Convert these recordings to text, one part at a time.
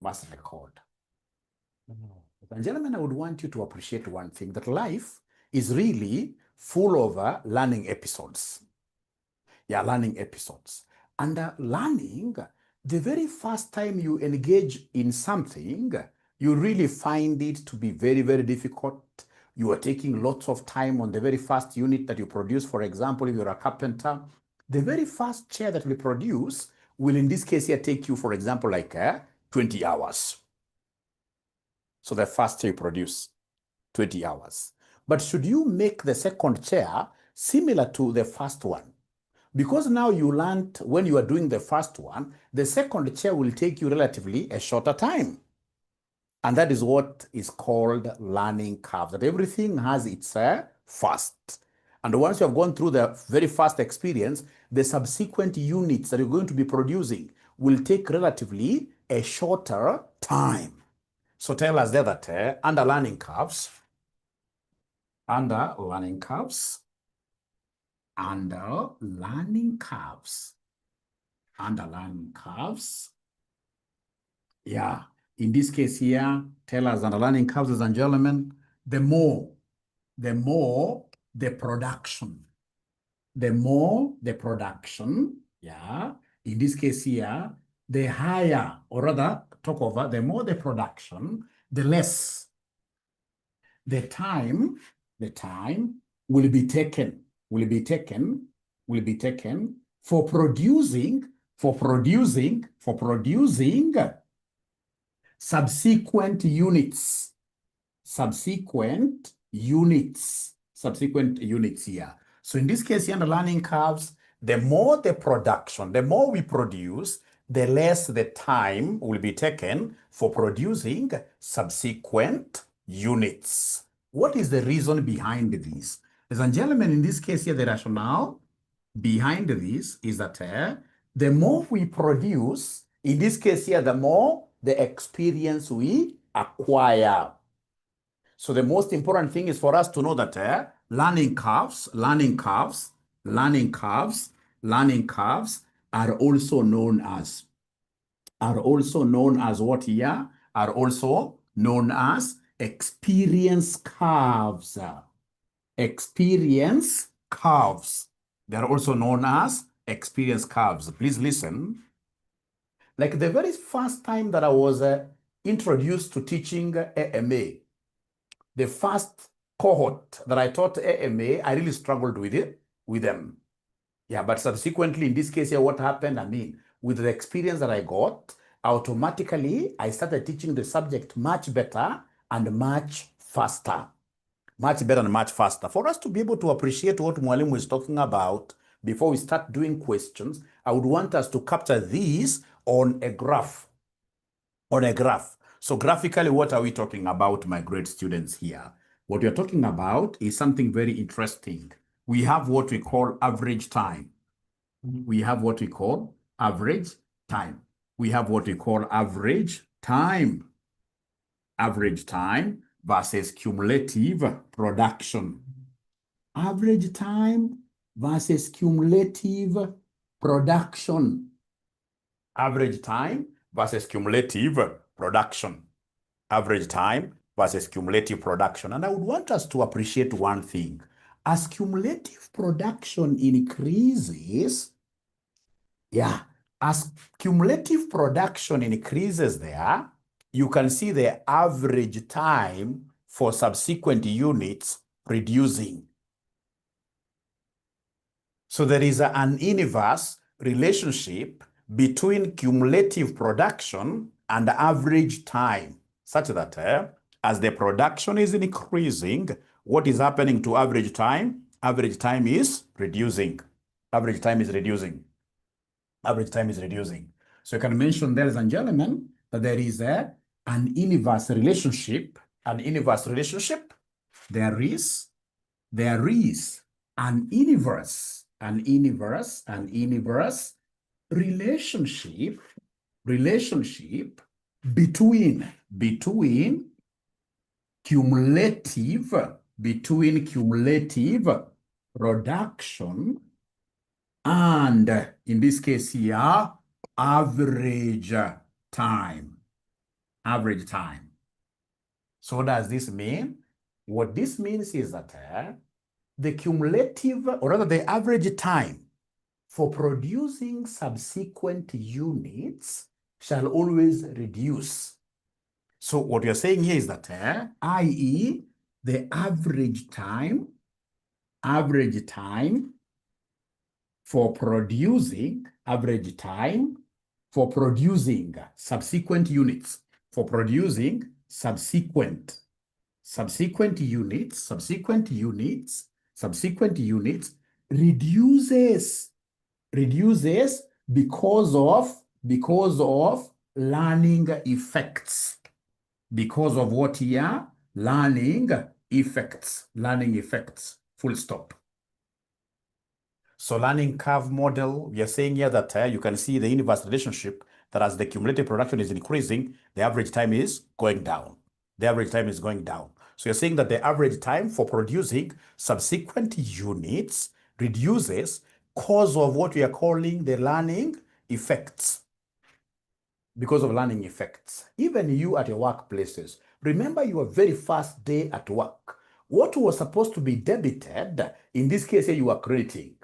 must record. And gentlemen, I would want you to appreciate one thing, that life is really full of learning episodes. Yeah, learning episodes. And learning, the very first time you engage in something, you really find it to be very, very difficult. You are taking lots of time on the very first unit that you produce. For example, if you're a carpenter, the very first chair that we produce will, in this case here, take you, for example, like 20 hours. So the first chair you produce, 20 hours. But should you make the second chair similar to the first one, because now you learned when you are doing the first one, the second chair will take you relatively a shorter time. And that is what is called learning curve, that everything has its first. And once you have gone through the very first experience, the subsequent units that you're going to be producing will take relatively a shorter time. So tell us there that under learning curves, yeah, in this case here, tell us under learning curves, ladies and gentlemen, the more the production, yeah, in this case here, the higher, or rather, talk over, the more the production, the less the time will be taken for producing subsequent units here. So in this case, here, the learning curves, the more the production, the more we produce, the less the time will be taken for producing subsequent units. What is the reason behind this? Ladies and gentlemen, in this case here, the rationale behind this is that the more we produce, in this case here, the more the experience we acquire. So the most important thing is for us to know that learning curves are also known as what here? Are also known as experience curves. Experience curves. They are also known as experience curves. Please listen. Like the very first time that I was introduced to teaching AMA, the first cohort that I taught AMA, I really struggled with them. Yeah, but subsequently, in this case here, what happened? I mean, with the experience that I got, automatically, I started teaching the subject much better and much faster. Much better and much faster. For us to be able to appreciate what Mwalimu is talking about, before we start doing questions, I would want us to capture these on a graph. So graphically, what are we talking about, my great students here? What we are talking about is something very interesting. We have what we call average time. We have what we call average time. Average time versus cumulative production. Average time versus cumulative production. Average time versus cumulative production. Average time versus cumulative production. And I would want us to appreciate one thing. As cumulative production increases, as cumulative production increases there, you can see the average time for subsequent units reducing. So there is an inverse relationship between cumulative production and average time, such that as the production is increasing, what is happening to average time? Average time is reducing. Average time is reducing. So you can mention, ladies and gentlemen, that there is an inverse relationship. There is an inverse relationship between cumulative production and, in this case here, average time. Average time. So what does this mean? What this means is that the cumulative, or rather the average time for producing subsequent units shall always reduce. So what you're saying here is that, i.e., the average time for producing, subsequent units, subsequent units reduces because of learning effects. Because of what here? Learning effects, full stop. So learning curve model, we are saying here that you can see the inverse relationship, that as the cumulative production is increasing, the average time is going down. So you're saying that the average time for producing subsequent units reduces because of what we are calling the learning effects. Because of learning effects. Even you at your workplaces, remember your very first day at work. What was supposed to be debited, in this case you are crediting.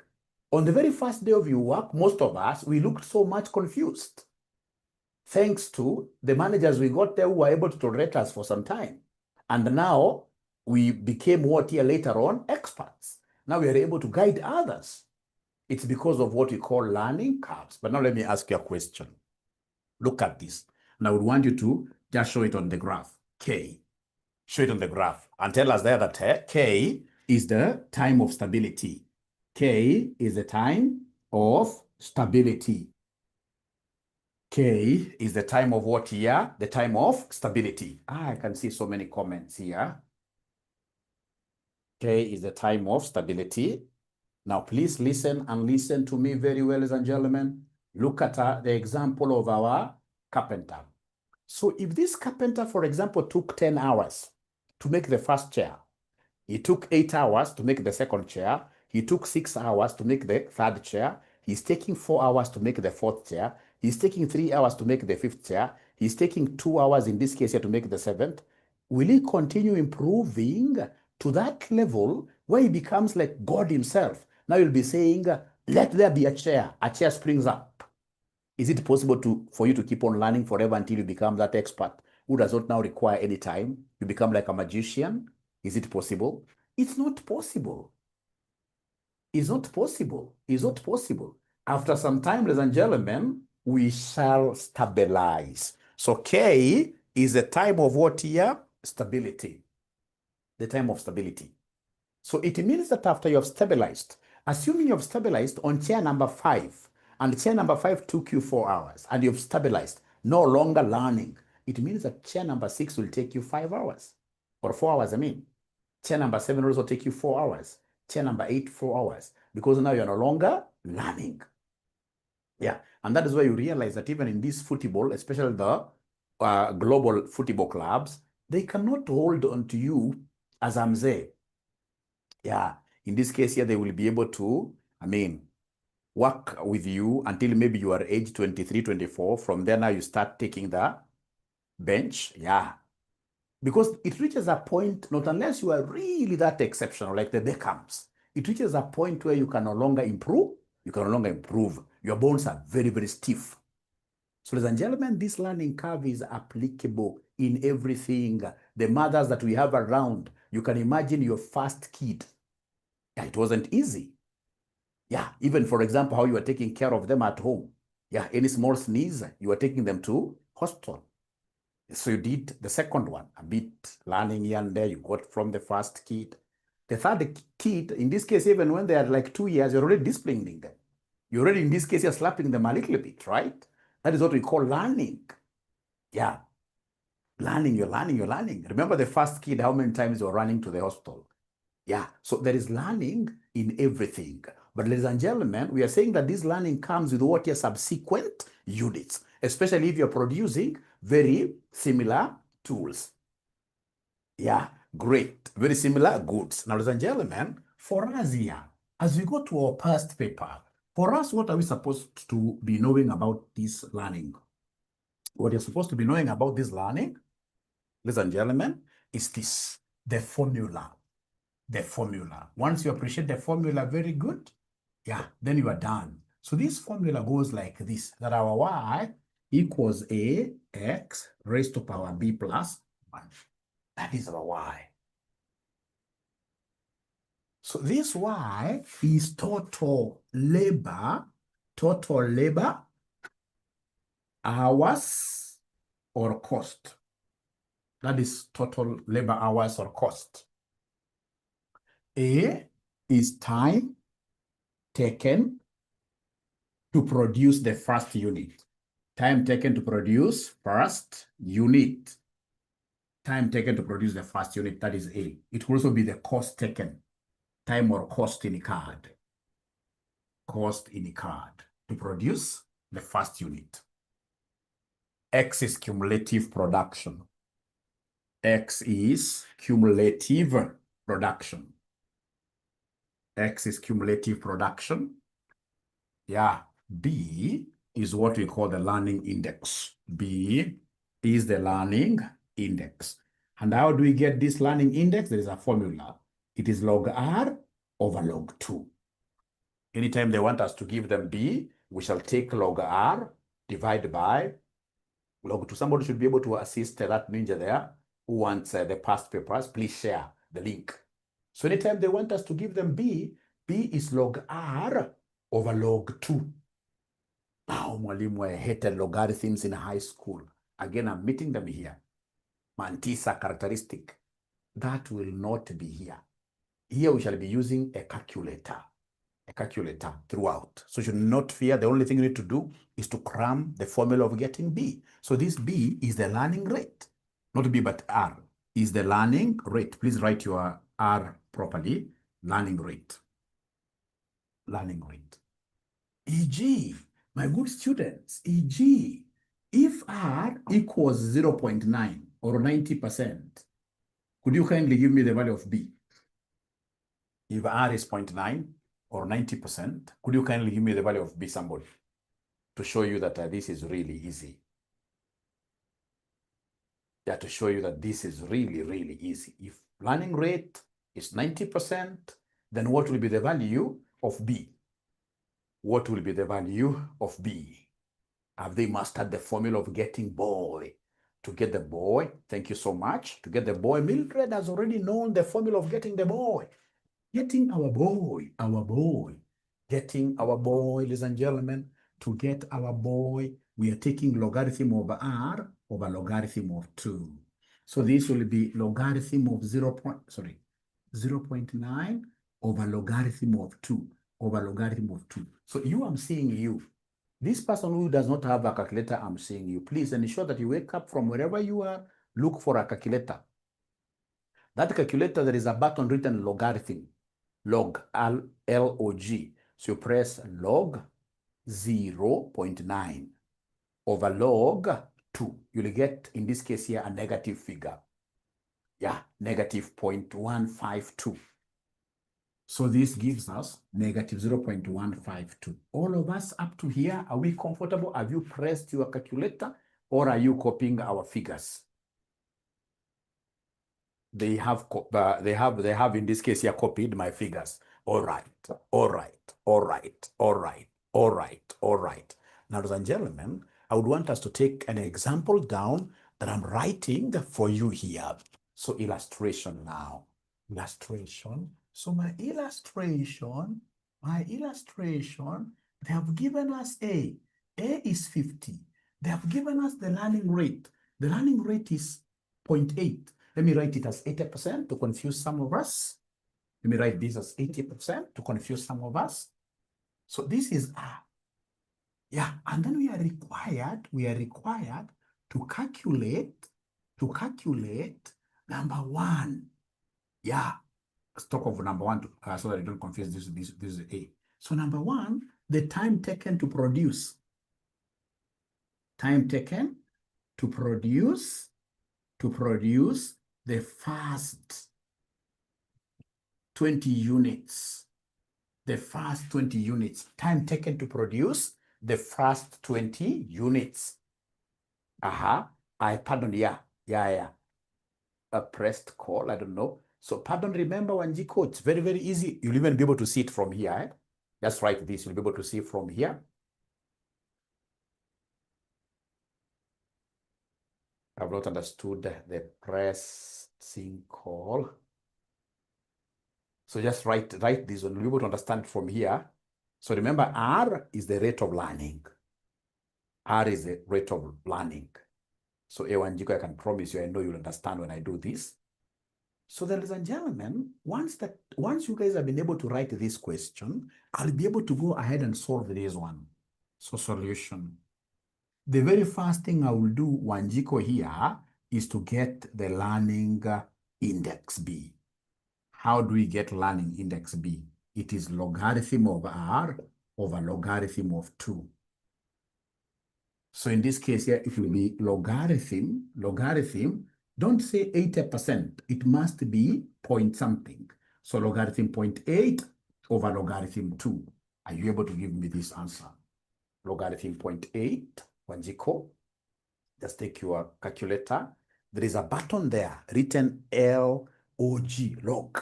On the very first day of your work, most of us, we looked so much confused. Thanks to the managers we got there who were able to tolerate us for some time. And now we became what here later on? Experts. Now we are able to guide others. It's because of what we call learning curves. But now let me ask you a question. Look at this. And I would want you to just show it on the graph, K. Show it on the graph and tell us there that K is the time of stability. K is the time of stability. K is the time of what here? The time of stability. I can see so many comments here. K is the time of stability. Now, please listen and listen to me very well, ladies and gentlemen. Look at the example of our carpenter. So if this carpenter, for example, took 10 hours to make the first chair, he took 8 hours to make the second chair, he took 6 hours to make the third chair, he's taking 4 hours to make the fourth chair, he's taking 3 hours to make the fifth chair, he's taking 2 hours in this case here to make the seventh, will he continue improving to that level where he becomes like God himself? Now you'll be saying, let there be a chair springs up. Is it possible for you to keep on learning forever until you become that expert who does not now require any time? You become like a magician? Is it possible? It's not possible. It's not possible. It's not possible. After some time, ladies and gentlemen, we shall stabilize. So K is the time of what here? Stability. The time of stability. So it means that after you have stabilized, assuming you have stabilized on chair number 5, and chair number 5 took you 4 hours, and you've stabilized, no longer learning, it means that chair number 6 will take you 5 hours, or 4 hours, I mean. Chair number 7 will also take you 4 hours. Chair number 8, 4 hours, because now you're no longer learning. Yeah, and that is why you realize that even in this football, especially the global football clubs, they cannot hold on to you as I'm saying. Yeah, in this case here, they will be able to, work with you until maybe you are age 23, 24. From there now you start taking the bench. Yeah, because it reaches a point, not unless you are really that exceptional, like the Beckhams, it reaches a point where you can no longer improve. Your bones are very, very stiff. So, ladies and gentlemen, this learning curve is applicable in everything. The mothers that we have around, you can imagine your first kid. Yeah, it wasn't easy. Yeah, even for example, how you are taking care of them at home. Yeah, any small sneeze, you are taking them to hospital. So you did the second one, a bit learning here and there, you got from the first kid. The third kid, in this case, even when they are like 2 years, you're already disciplining them. You're already, in this case, you're slapping them a little bit, right? That is what we call learning. Yeah. Learning, you're learning. Remember the first kid, how many times you're running to the hospital? Yeah. So there is learning in everything. But ladies and gentlemen, we are saying that this learning comes with what are subsequent units, especially if you're producing very similar tools. Yeah, great. Very similar goods. Now, ladies and gentlemen, for us here, as we go to our past paper, for us, what are we supposed to be knowing about this learning? What you're supposed to be knowing about this learning, ladies and gentlemen, is this, the formula. The formula. Once you appreciate the formula very good, yeah, then you are done. So this formula goes like this, that our y equals ax raised to power b plus 1. That is our y. So this y is total labor hours or cost. That is total labor hours or cost. A is time taken to produce the first unit. Time taken to produce first unit. Time taken to produce the first unit, that is A. It will also be the cost taken. Time or cost incurred. Cost incurred to produce the first unit. X is cumulative production. X is cumulative production. X is cumulative production. Yeah. B is what we call the learning index. B is the learning index. And how do we get this learning index? There is a formula. It is log R over log 2. Anytime they want us to give them B, we shall take log R divided by log 2. Somebody should be able to assist that ninja there who wants the past papers. Please share the link. So anytime they want us to give them B, B is log R over log 2. Now, mwalimu, I hated logarithms in high school. Again, I'm meeting them here. Mantisa characteristic. That will not be here. Here we shall be using a calculator throughout. So you should not fear. The only thing you need to do is to cram the formula of getting B. So this B is the learning rate. Not B, but R is the learning rate. Please write your R properly. Learning rate. Learning rate. E.g., my good students, e.g., if R equals 0.9 or 90%, could you kindly give me the value of B? If R is 0.9 or 90%, could you kindly give me the value of B, somebody, to show you that this is really easy? Yeah, to show you that this is really, really easy. If learning rate is 90%, then what will be the value of B? What will be the value of B? Have they mastered the formula of getting boy? To get the boy, thank you so much. To get the boy, Mildred has already known the formula of getting the boy. Getting our boy. Getting our boy, ladies and gentlemen. To get our boy, we are taking logarithm over R over logarithm of 2. So this will be logarithm of 0.9 over logarithm of 2 over logarithm of 2. So you, I'm seeing you. This person who does not have a calculator, I'm seeing you. Please ensure that you wake up from wherever you are, look for a calculator. That calculator, there is a button written logarithm, log, L-O-G. So you press log 0.9 over log 2. You'll get, in this case here, a negative figure. Yeah, negative 0.152. So this gives us negative 0.152. All of us up to here, are we comfortable? Have you pressed your calculator or are you copying our figures? They have in this case here copied my figures. All right. Now, ladies and gentlemen, I would want us to take an example down that I'm writing for you here. So illustration now. Illustration. So my illustration, they have given us A. A is 50. They have given us the learning rate. The learning rate is 0.8. Let me write it as 80% to confuse some of us. Let me write this as 80% to confuse some of us. So this is R. Yeah, and then we are required to calculate number 1. Yeah, let's talk of number 1 so that I don't confuse this is A. So number 1, the time taken to produce. Time taken to produce the first 20 units. The first 20 units. Time taken to produce the first 20 units. Pardon, yeah. Pressed call, I don't know. So pardon, remember Wanjiko, it's very, very easy. You'll even be able to see it from here. Eh? Just write this, you'll be able to see from here. I've not understood the pressing call. So just write this one, you'll be able to understand from here. So remember, R is the rate of learning. R is the rate of learning. So Wanjiko, I can promise you, I know you'll understand when I do this. So ladies and gentlemen, once you guys have been able to write this question, I'll be able to go ahead and solve this one. So solution. The very first thing I will do, Wanjiko, here is to get the learning index B. How do we get learning index B? It is logarithm of R over logarithm of 2. So in this case here, it will be logarithm, don't say 80%. It must be point something. So logarithm 0.8 over logarithm 2. Are you able to give me this answer? Logarithm 0.8, Wanjiko. Just take your calculator. There is a button there written LOG, log.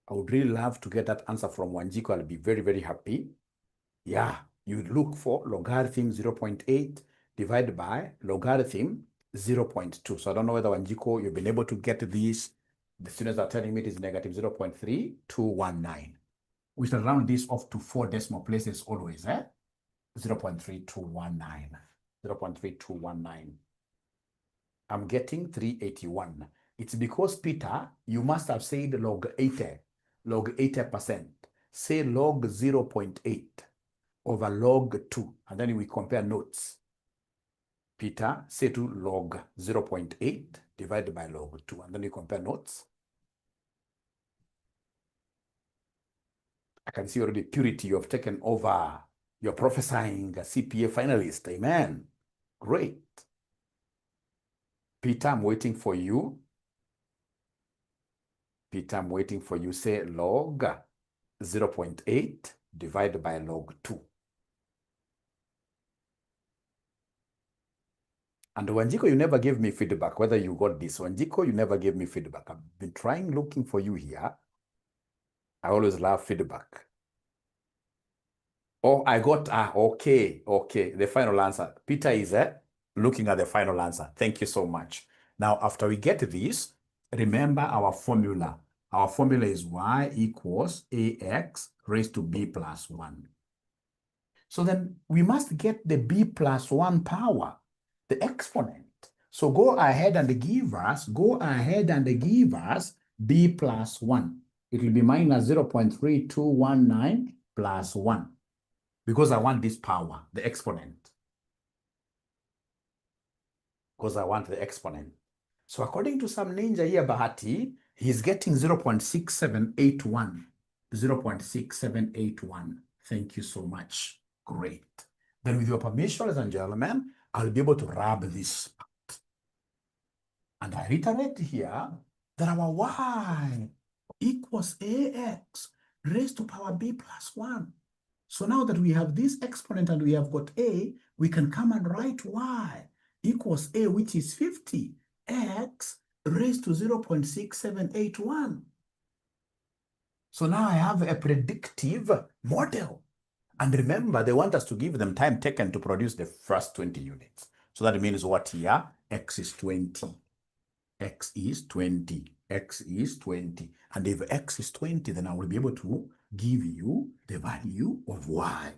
I would really love to get that answer from Wanjiko. I'll be very, very happy. Yeah, you look for logarithm 0.8 divided by logarithm 0.2. So I don't know whether Wanjiko, you've been able to get this. The students are telling me it is negative 0.3219. We shall round this off to 4 decimal places always, 0.3219. 0.3219. I'm getting 381. It's because, Peter, you must have said log 80%. Say log 0.8 over log 2, and then we compare notes. Peter, say to log 0.8 divided by log 2, and then we compare notes. I can see already Purity, you have taken over. You're prophesying a CPA finalist. Amen. Great. Peter, I'm waiting for you. Peter, I'm waiting for you. Say log 0.8 divided by log 2. And Wanjiko, you never gave me feedback, whether you got this. Wanjiko, you never gave me feedback. I've been looking for you here. I always love feedback. Oh, I got, okay. The final answer. Peter is looking at the final answer. Thank you so much. Now, after we get this, remember our formula. Our formula is y equals ax raised to b plus 1. So then we must get the b plus 1 power, the exponent. So go ahead and give us b plus 1. It will be minus 0.3219 plus 1. Because I want this power, the exponent. Because I want the exponent. So according to some ninja here, Bahati, he's getting 0.6781. 0.6781. Thank you so much. Great. Then with your permission, ladies and gentlemen, I'll be able to rub this part. And I reiterate here that our y equals ax raised to power b plus 1. So now that we have this exponent and we have got a, we can come and write y equals a, which is 50, x raised to 0.6781. So now I have a predictive model. And remember, they want us to give them time taken to produce the first 20 units. So that means what here? X is 20. X is 20. X is 20. And if X is 20, then I will be able to give you the value of Y.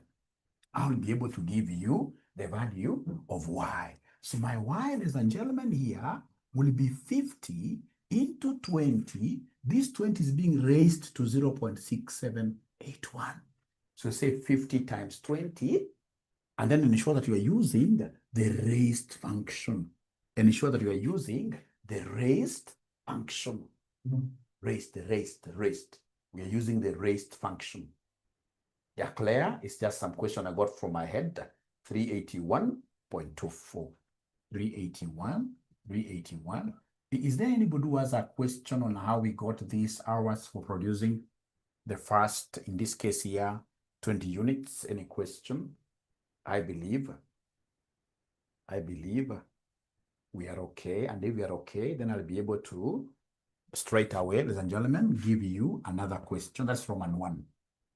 I will be able to give you the value of Y. So my Y, ladies and gentlemen, here will be 50 into 20. This 20 is being raised to 0.6781. So say 50 times 20, and then ensure that you are using the raised function. And ensure that you are using the raised function. Raised. We are using the raised function. Yeah, Claire, it's just some question I got from my head. 381.24. 381. Is there anybody who has a question on how we got these hours for producing the first, in this case here, 20 units? Any question? I believe. I believe we are okay. And if we are okay, then I'll be able to straight away, ladies and gentlemen, give you another question. That's Roman 1.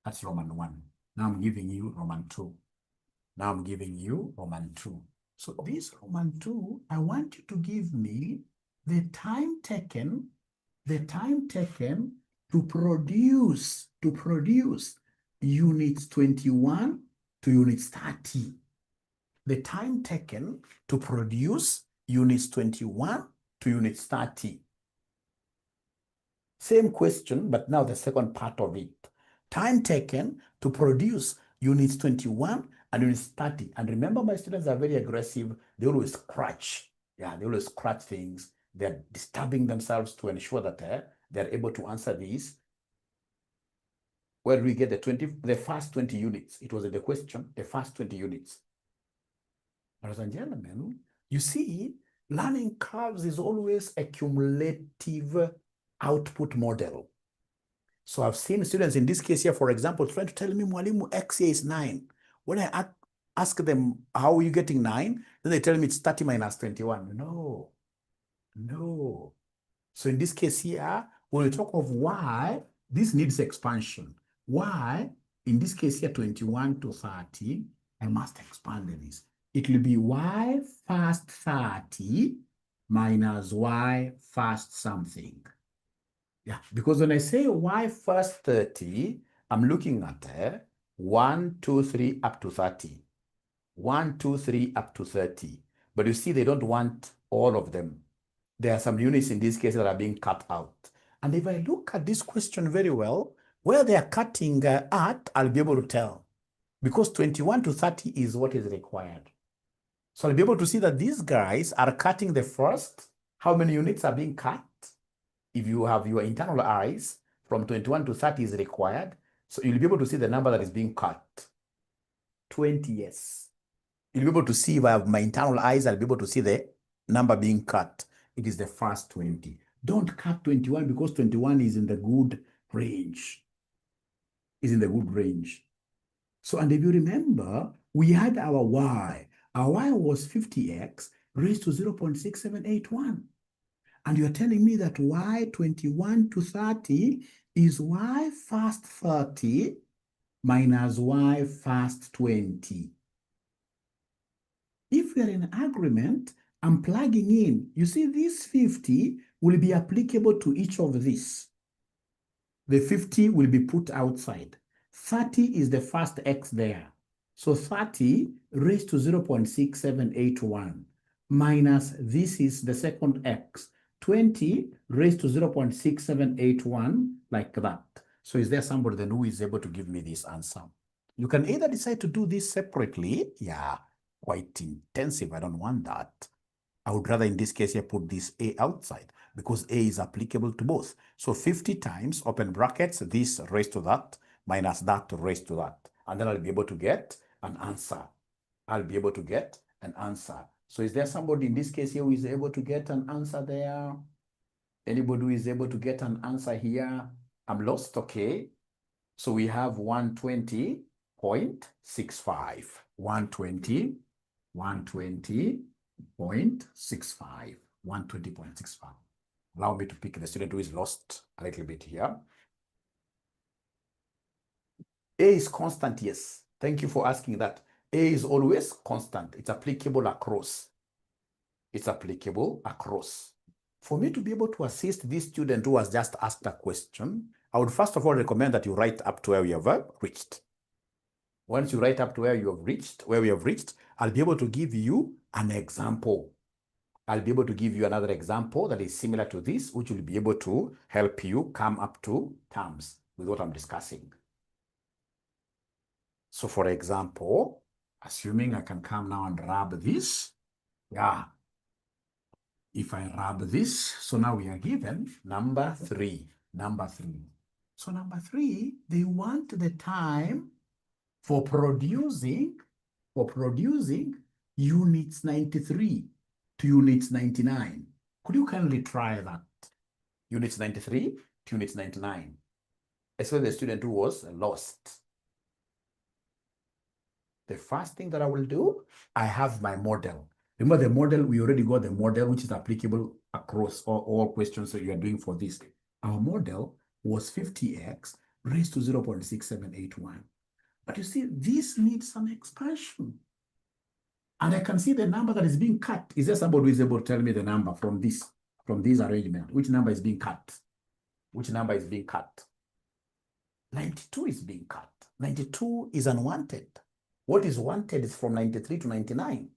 That's Roman 1. Now I'm giving you Roman 2. Now I'm giving you Roman 2. So this Roman 2, I want you to give me the time taken to produce units 21 to units 30. The time taken to produce units 21 to units 30. Same question, but now the second part of it. Time taken to produce units 21 and units 30. And remember, my students are very aggressive. They always scratch. Yeah, they always scratch things. They're disturbing themselves to ensure that they're able to answer these. Where do we get the first 20 units? It was the question, the first 20 units. Ladies and gentlemen, you see, learning curves is always a cumulative output model. So I've seen students in this case here, for example, trying to tell me, Mwalimu, X here is 9. When I ask them, how are you getting 9? Then they tell me it's 30 minus 21. No. So in this case here, when we talk of Y, this needs expansion. Y, in this case here, 21 to 30, I must expand this. It will be Y first 30 minus Y first something. Yeah, because when I say Y first 30, I'm looking at 1, 2, 3 up to 30. 1, 2, 3 up to 30. But you see, they don't want all of them. There are some units in this case that are being cut out. And if I look at this question very well, where they are cutting at, I'll be able to tell. Because 21 to 30 is what is required. So I'll be able to see that these guys are cutting the first. How many units are being cut? If you have your internal eyes, from 21 to 30 is required. So you'll be able to see the number that is being cut. 20, yes. You'll be able to see, if I have my internal eyes, I'll be able to see the number being cut. It is the first 20. Don't cut 21 because 21 is in the good range. Is in the good range. So, and if you remember, we had our Y. Our Y was 50x raised to 0.6781. And you're telling me that Y 21 to 30 is Y first 30 minus Y first 20. If we are in agreement, I'm plugging in. You see, this 50 will be applicable to each of these. The 50 will be put outside. 30 is the first X there. So 30 raised to 0.6781 minus this is the second X. 20 raised to 0.6781 like that. So is there somebody then who is able to give me this answer? You can either decide to do this separately. Yeah, quite intensive. I don't want that. I would rather in this case here put this A outside because A is applicable to both. So 50 times, open brackets, this raised to that minus that raised to that. And then I'll be able to get an answer. I'll be able to get an answer. So is there somebody in this case here who is able to get an answer there? Anybody who is able to get an answer here? I'm lost, okay. So we have 120.65. 120.65. 120.65. Allow me to pick the student who is lost a little bit here. A is constant, yes. Thank you for asking that. A is always constant. It's applicable across. It's applicable across. For me to be able to assist this student who has just asked a question, I would first of all recommend that you write up to where you have reached. Once you write up to where we have reached, I'll be able to give you an example. I'll be able to give you another example that is similar to this, which will be able to help you come up to terms with what I'm discussing. So for example, assuming I can come now and rub this, yeah. If I rub this, so now we are given number 3. So number 3, they want the time for producing units 93 to units 99. Could you kindly try that? Units 93 to units 99. Especially the student who was lost. The first thing that I will do, I have my model. Remember the model, we already got the model, which is applicable across all questions that you are doing for this. Our model was 50x raised to 0.6781. But you see, this needs some expansion. And I can see the number that is being cut. Is there somebody who is able to tell me the number from this arrangement? Which number is being cut? Which number is being cut? 92 is being cut. 92 is unwanted. What is wanted is from 93 to 99.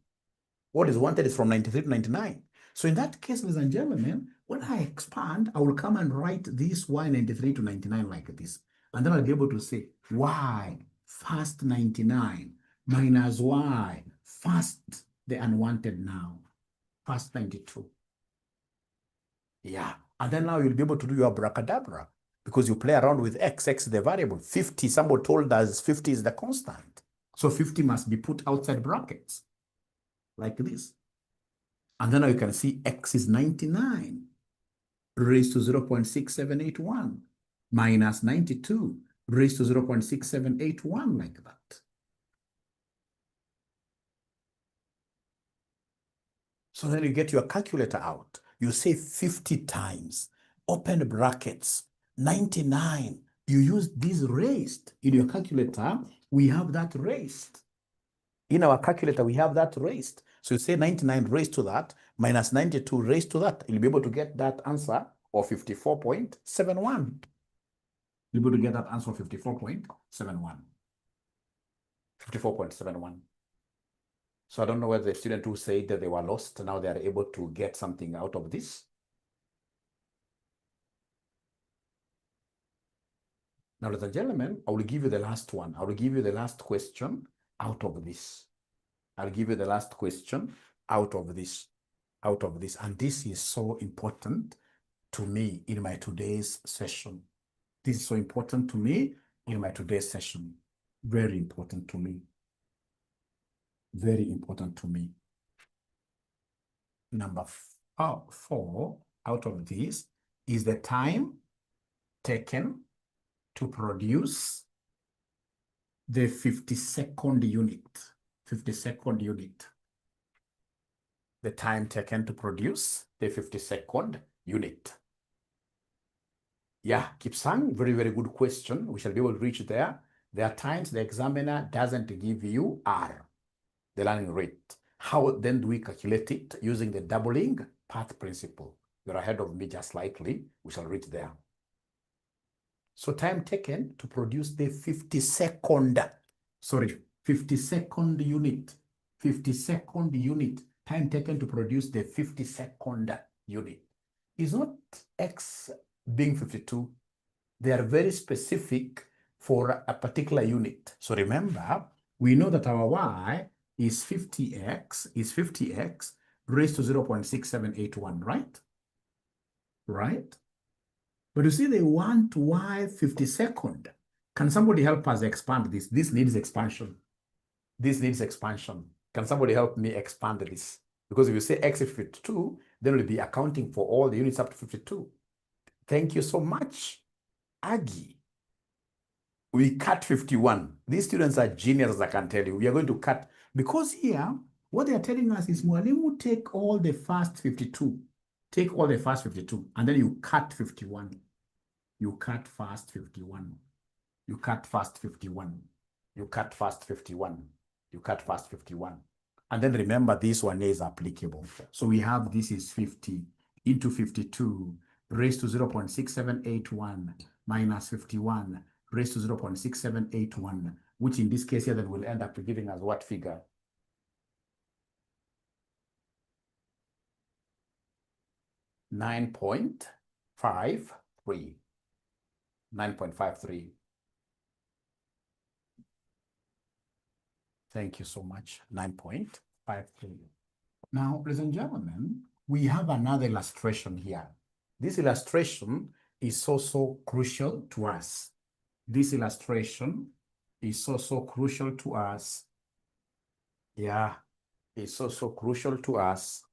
What is wanted is from 93 to 99. So in that case, ladies and gentlemen, when I expand, I will come and write this y 93 to 99 like this. And then I'll be able to say y first 99 minus y first the unwanted now, first 92. Yeah. And then now you'll be able to do your abracadabra because you play around with x is the variable. 50, somebody told us 50 is the constant. So 50 must be put outside brackets like this. And then now you can see x is 99 raised to 0.6781 minus 92 raised to 0.6781 like that. So then you get your calculator out. You say 50 times, open brackets, 99. You use this raised. In your calculator, we have that raised. In our calculator, we have that raised. So you say 99 raised to that, minus 92 raised to that. You'll be able to get that answer of 54.71. You'll be able to get that answer of 54.71. 54.71. So I don't know whether the student who said that they were lost, now they are able to get something out of this. Now, ladies and gentlemen, I will give you the last one. I will give you the last question out of this. I'll give you the last question out of this. And this is so important to me in my today's session. This is so important to me in my today's session. Very important to me. Very important to me. Number 4 out of this is the time taken to produce the 52nd unit. 52nd unit. The time taken to produce the 52nd unit. Yeah, 𝗖𝗢𝗟𝗟𝗘𝗚, very, very good question. We shall be able to reach there. There are times the examiner doesn't give you R, the learning rate. How then do we calculate it? Using the doubling path principle. You're ahead of me just slightly. We shall reach there. So time taken to produce the 52nd unit. 52nd unit. Time taken to produce the 52nd unit. Is not X being 52. They are very specific for a particular unit. So remember, we know that our Y is 50x raised to 0.6781, right? Right? But you see, they want Y 52nd. Can somebody help us expand this? This needs expansion. This needs expansion. Can somebody help me expand this? Because if you say X is 52, then we'll be accounting for all the units up to 52. Thank you so much, Aggie. We cut 51. These students are geniuses, I can tell you. We are going to cut, because here, what they are telling us is, Mwalimu, take all the first 52. Take all the first 52, and then you cut 51. You cut first 51. You cut first 51. You cut first 51. You cut first 51. And then remember, this one is applicable. So we have this is 50 into 52 raised to 0.6781 minus 51 raised to 0.6781, which in this case here then will end up giving us what figure? $9.53. 9.53. Thank you so much. 9.53. Now, ladies and gentlemen, we have another illustration here. This illustration is so crucial to us. This illustration is so crucial to us. Yeah, it's so crucial to us.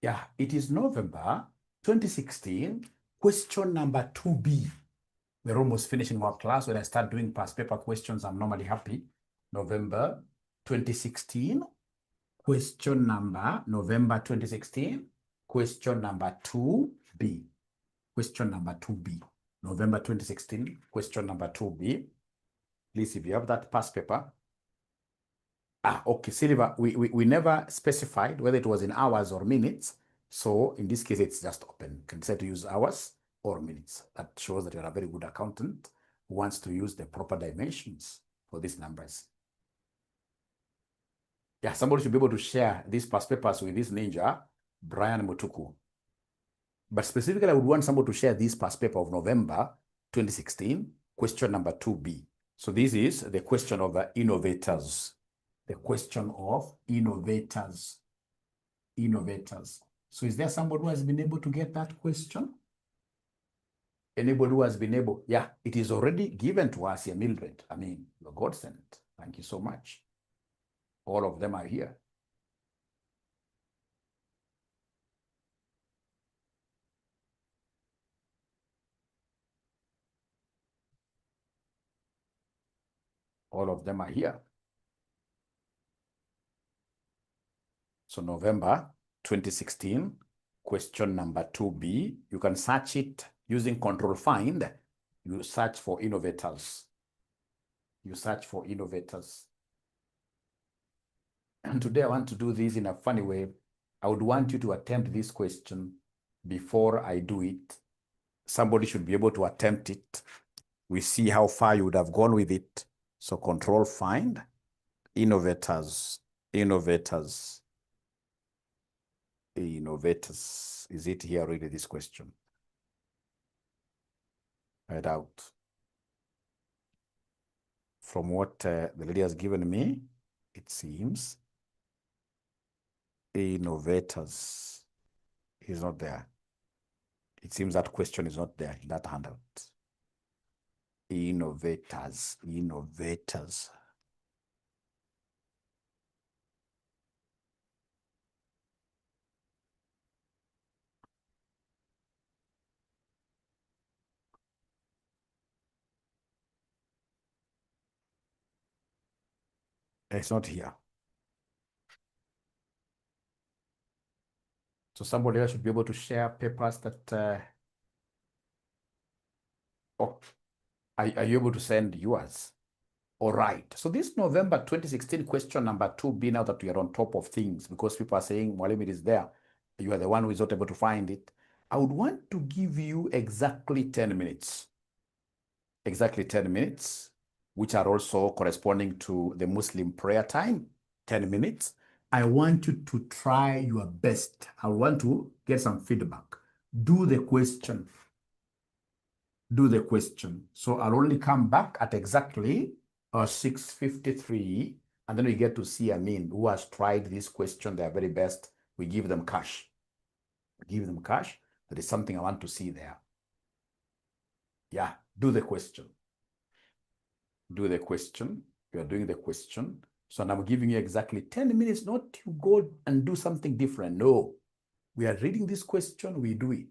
Yeah, it is November 2016, question number 2B. We're almost finishing our class. When I start doing past paper questions, I'm normally happy. November 2016, question number, November 2016, question number 2B. Question number 2B. November 2016, question number 2B. Please, if you have that past paper. Okay, Silver, we never specified whether it was in hours or minutes. So in this case, it's just open. You can decide to use hours or minutes. That shows that you're a very good accountant who wants to use the proper dimensions for these numbers. Yeah, somebody should be able to share these past papers with this ninja, Brian Mutuku. But specifically, I would want somebody to share this past paper of November 2016, question number 2B. So this is the question of innovators. The question of innovators. Innovators. So is there somebody who has been able to get that question? Anybody who has been able? Yeah, it is already given to us here, Mildred. I mean, you're godsent. Thank you so much. All of them are here. All of them are here. So November 2016, question number 2B. You can search it using control find. You search for innovators. You search for innovators. And today I want to do this in a funny way. I would want you to attempt this question before I do it. Somebody should be able to attempt it. We see how far you would have gone with it. So control find, innovators, innovators, innovators. Is it here really, this question? Right out. From what the lady has given me, it seems innovators is not there. It seems that question is not there in that handout. Innovators, innovators. It's not here. So somebody else should be able to share papers that, are you able to send yours? All right. So this November 2016 question number 2B, now that we are on top of things, because people are saying, Mwalimu, it is there. You are the one who is not able to find it. I would want to give you exactly 10 minutes. Exactly 10 minutes, which are also corresponding to the Muslim prayer time, 10 minutes. I want you to try your best. I want to get some feedback. Do the question. Do the question. So I'll only come back at exactly 6:53, and then we get to see Amin, who has tried this question their very best. We give them cash. Give them cash. There is something I want to see there. Yeah, do the question. Do the question. You are doing the question. So now I'm giving you exactly 10 minutes, not to go and do something different. No, we are reading this question, we do it.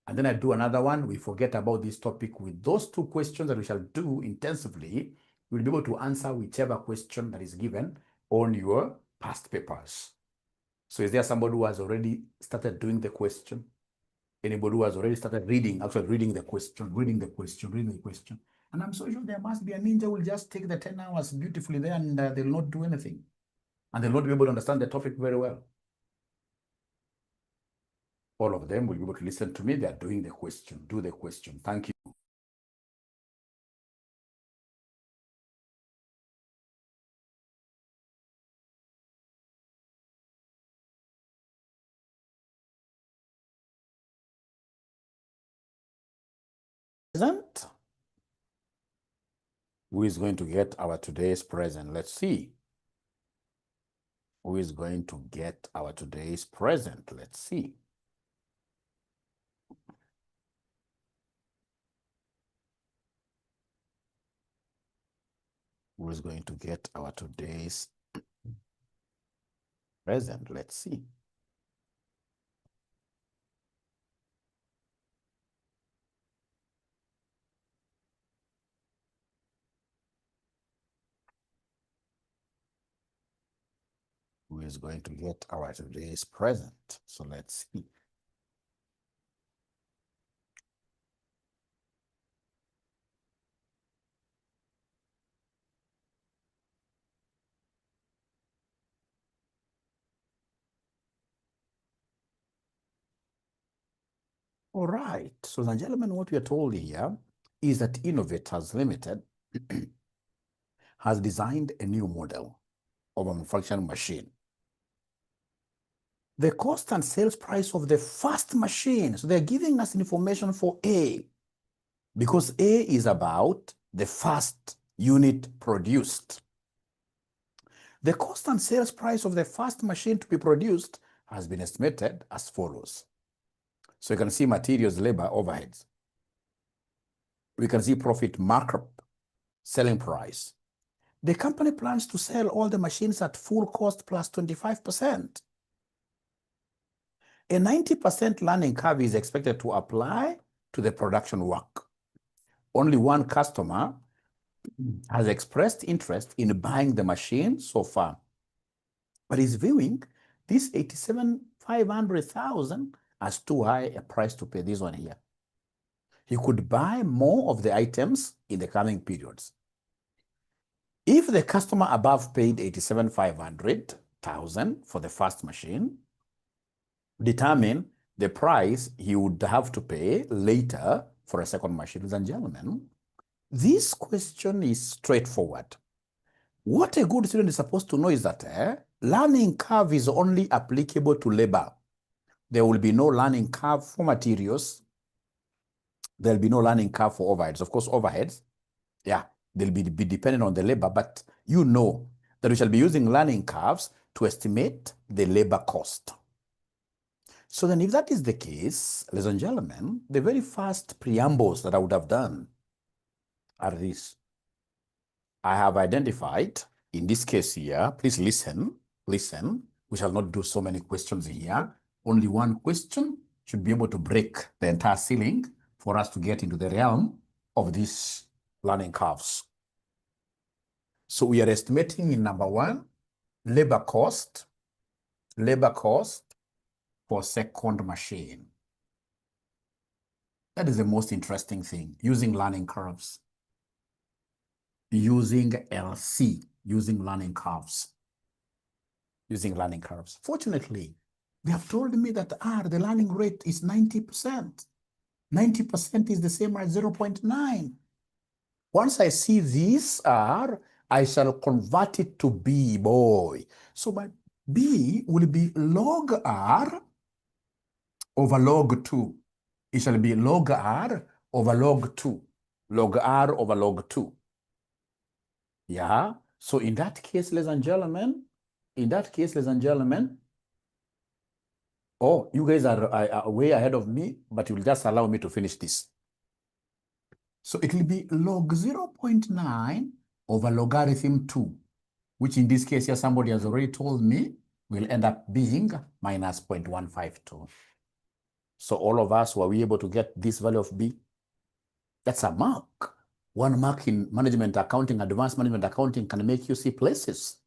And then I do another one, we forget about this topic. With those two questions that we shall do intensively, we'll be able to answer whichever question that is given on your past papers. So is there somebody who has already started doing the question? Anybody who has already started reading, actually reading the question, reading the question, reading the question? And I'm so sure there must be a ninja who will just take the 10 hours beautifully there and they'll not do anything. And they'll not be able to understand the topic very well. All of them will be able to listen to me. They are doing the question. Do the question. Thank you. Present. Who is going to get our today's present? Let's see. Who is going to get our today's present? Let's see. Who is going to get our today's present? Let's see. who is going to get our today's present. So let's see. All right. So, ladies and gentlemen, what we are told here is that 𝗧𝗪𝗧𝗧 Limited has designed a new model of a manufacturing machine. The cost and sales price of the first machine. So they're giving us information for A, because A is about the first unit produced. The cost and sales price of the first machine to be produced has been estimated as follows. So you can see materials, labor, overheads. We can see profit markup, selling price. The company plans to sell all the machines at full cost plus 25%. A 90% learning curve is expected to apply to the production work. Only one customer has expressed interest in buying the machine so far, but is viewing this 87,500,000 as too high a price to pay. This one here. He could buy more of the items in the coming periods. If the customer above paid 87,500,000 for the first machine, determine the price he would have to pay later for a second machine. Ladies and gentlemen, this question is straightforward. What a good student is supposed to know is that learning curve is only applicable to labor. There will be no learning curve for materials. There will be no learning curve for overheads. Of course, overheads, yeah, they'll be dependent on the labor, but you know that we shall be using learning curves to estimate the labor cost. So then if that is the case, ladies and gentlemen, the very first preambles that I would have done are these. I have identified, in this case here, please listen, we shall not do so many questions here. Only one question should be able to break the entire ceiling for us to get into the realm of these learning curves. So we are estimating in number one, labor cost for second machine. That is the most interesting thing, using learning curves. Using LC, using learning curves. Fortunately, they have told me that the learning rate is 90%. 90% is the same as 0.9. Once I see this R, I shall convert it to B, boy. So my B will be log R over log 2. It shall be log R over log 2. Log R over log 2. Yeah. So in that case, ladies and gentlemen, oh, you guys are way ahead of me, but you'll just allow me to finish this. So it will be log 0.9 over logarithm 2, which in this case here, somebody has already told me, will end up being minus 0.152. So all of us, were we able to get this value of B? That's a mark. 1 mark in management accounting, advanced management accounting, can make you see places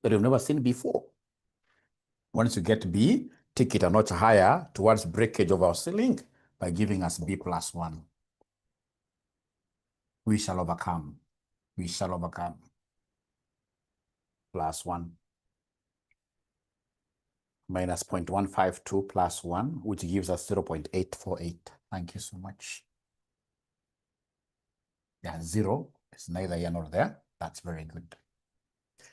that you've never seen before. Once you get B, take it a notch higher towards breakage of our ceiling by giving us B plus 1. We shall overcome. Plus 1. Minus 0.152 plus 1, which gives us 0.848. Thank you so much. Yeah, 0 is neither here nor there. That's very good.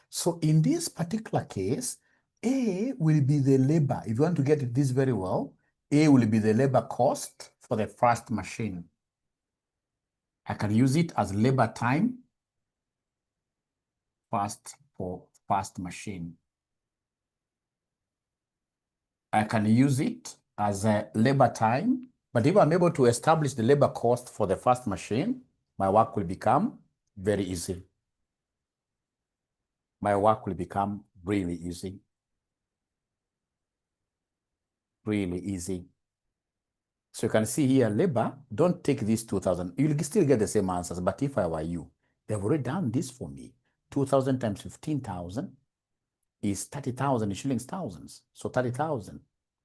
So in this particular case, A will be the labor. If you want to get this very well, A will be the labor cost for the first machine. I can use it as labor time for first machine. I can use it as a labor time, but if I'm able to establish the labor cost for the first machine, my work will become very easy. My work will become really easy. Really easy. So you can see here, labor, don't take this 2,000. You'll still get the same answers, but if I were you, they've already done this for me. 2,000 times 15,000 is 30,000 shillings thousands. So 30,000.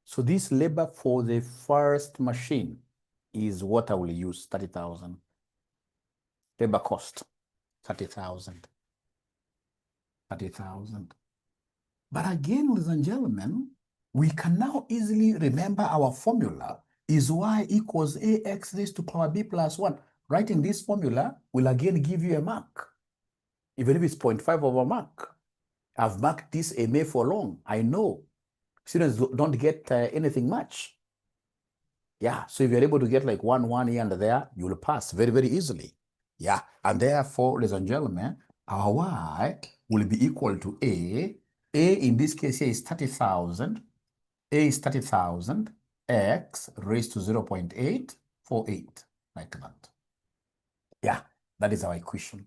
So this labor for the first machine is what I will use, 30,000. Labor cost, 30,000. 30,000. But again, ladies and gentlemen, we can now easily remember our formula is y equals ax raised to power b plus 1. Writing this formula will again give you a mark, even if it's 0.5 over mark. I've marked this MA for long. I know students don't get anything much. Yeah, so if you're able to get like 1 here and there, you'll pass very, very easily. Yeah, and therefore, ladies and gentlemen, our y will be equal to A. A in this case here is 30,000. A is 30,000. X raised to 0.848, like that. Yeah, that is our equation.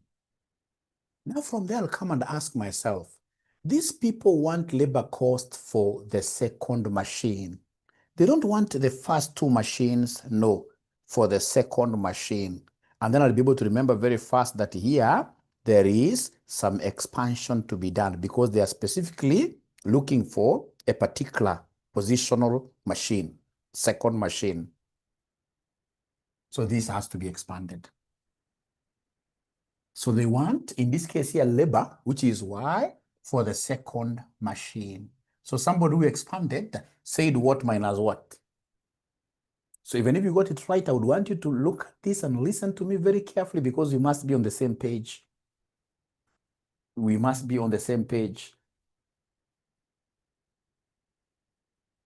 Now from there, I'll come and ask myself, these people want labor cost for the second machine. They don't want the first two machines, no, for the second machine. And then I'll be able to remember very fast that here, there is some expansion to be done because they are specifically looking for a particular positional machine, second machine. So this has to be expanded. So they want, in this case here, labor, which is Y, for the second machine. So somebody who expanded said what minus what. So even if you got it right, I would want you to look at this and listen to me very carefully because you must be on the same page. We must be on the same page.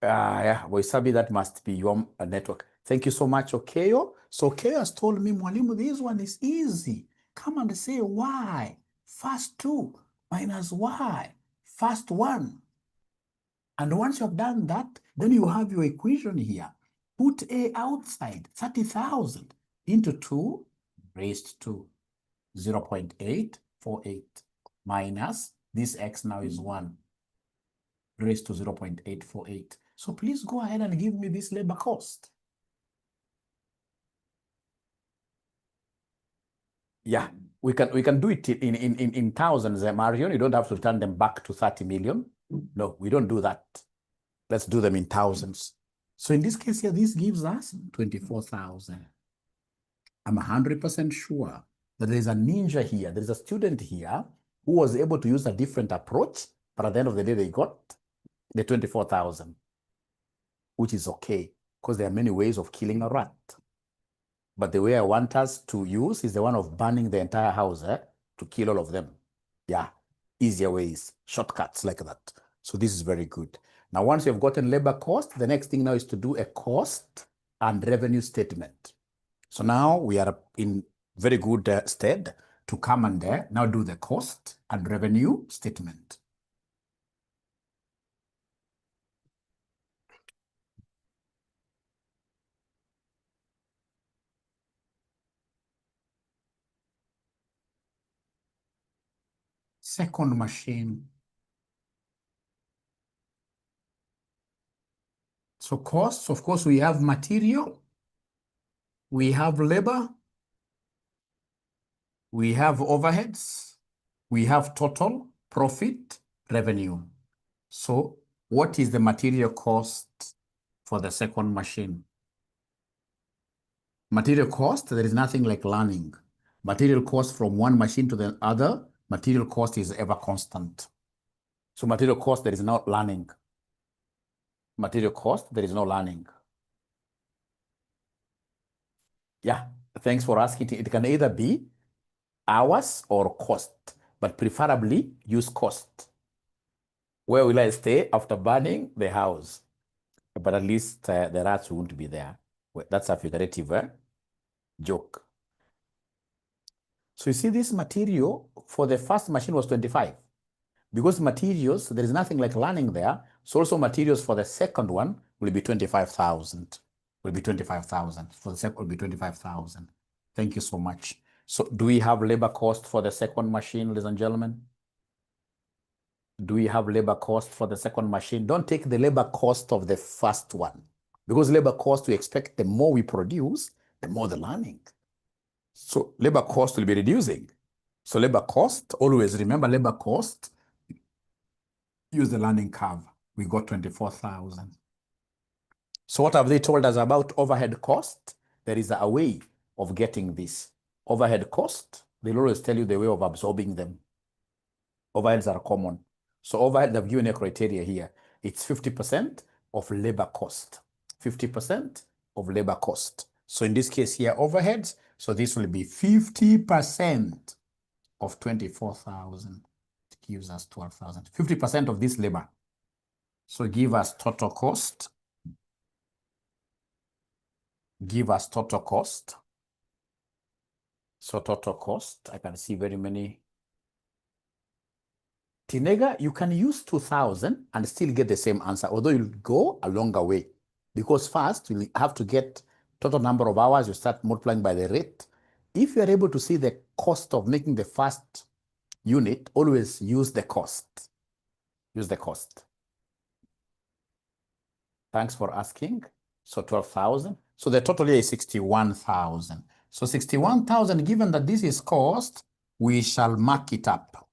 Yeah, Wasabi, that must be your network. Thank you so much, Okeyo. So Okeyo has told me, Mwalimu, this one is easy. Come and say y, first 2 minus y, first 1. And once you have done that, then you have your equation here. Put A outside, 30,000 into 2 raised to 0.848 minus this x now is 1 raised to 0.848. So please go ahead and give me this labor cost. Yeah, we can do it in thousands, Marion. You don't have to turn them back to 30 million. No, we don't do that. Let's do them in thousands. So in this case here, this gives us 24,000. I'm 100% sure that there is a ninja here. There is a student here who was able to use a different approach, but at the end of the day, they got the 24,000, which is okay, because there are many ways of killing a rat. But the way I want us to use is the one of burning the entire house to kill all of them. Yeah, easier ways, shortcuts like that. So this is very good. Now, once you've gotten labor cost, the next thing now is to do a cost and revenue statement. So now we are in very good stead to come and now do the cost and revenue statement. Second machine. So costs, of course, we have material, we have labor, we have overheads, we have total profit, revenue. So what is the material cost for the second machine? Material cost, there is nothing like learning. Material cost from one machine to the other, material cost is ever constant. So material cost, there is no learning. Material cost, there is no learning. Yeah, thanks for asking. It can either be hours or cost, but preferably use cost. Where will I stay after burning the house? But at least the rats won't be there. Well, that's a figurative joke. So you see this material for the first machine was 25. Because materials, there is nothing like learning there. So also materials for the second one will be 25,000. Will be 25,000. For the second will be 25,000. Thank you so much. So do we have labor cost for the second machine, ladies and gentlemen? Do we have labor cost for the second machine? Don't take the labor cost of the first one. Because labor cost, we expect the more we produce, the more the learning. So labor cost will be reducing. So labor cost, always remember labor cost use the learning curve. We got 24,000. So what have they told us about overhead cost? There is a way of getting this. Overhead cost, they'll always tell you the way of absorbing them. Overheads are common. So overhead, they've given a criteria here. It's 50% of labor cost. 50% of labor cost. So in this case here, overheads, so this will be 50% of 24,000. It gives us 12,000. 50% of this labor. So give us total cost. Give us total cost. So total cost, I can see very many. Tinega, you can use 2,000 and still get the same answer, although you'll go a longer way. Because first, you'll have to get total number of hours, you start multiplying by the rate. If you're able to see the cost of making the first unit, always use the cost. Use the cost. Thanks for asking. So 12,000. So the total here is 61,000. So 61,000, given that this is cost, we shall mark it up.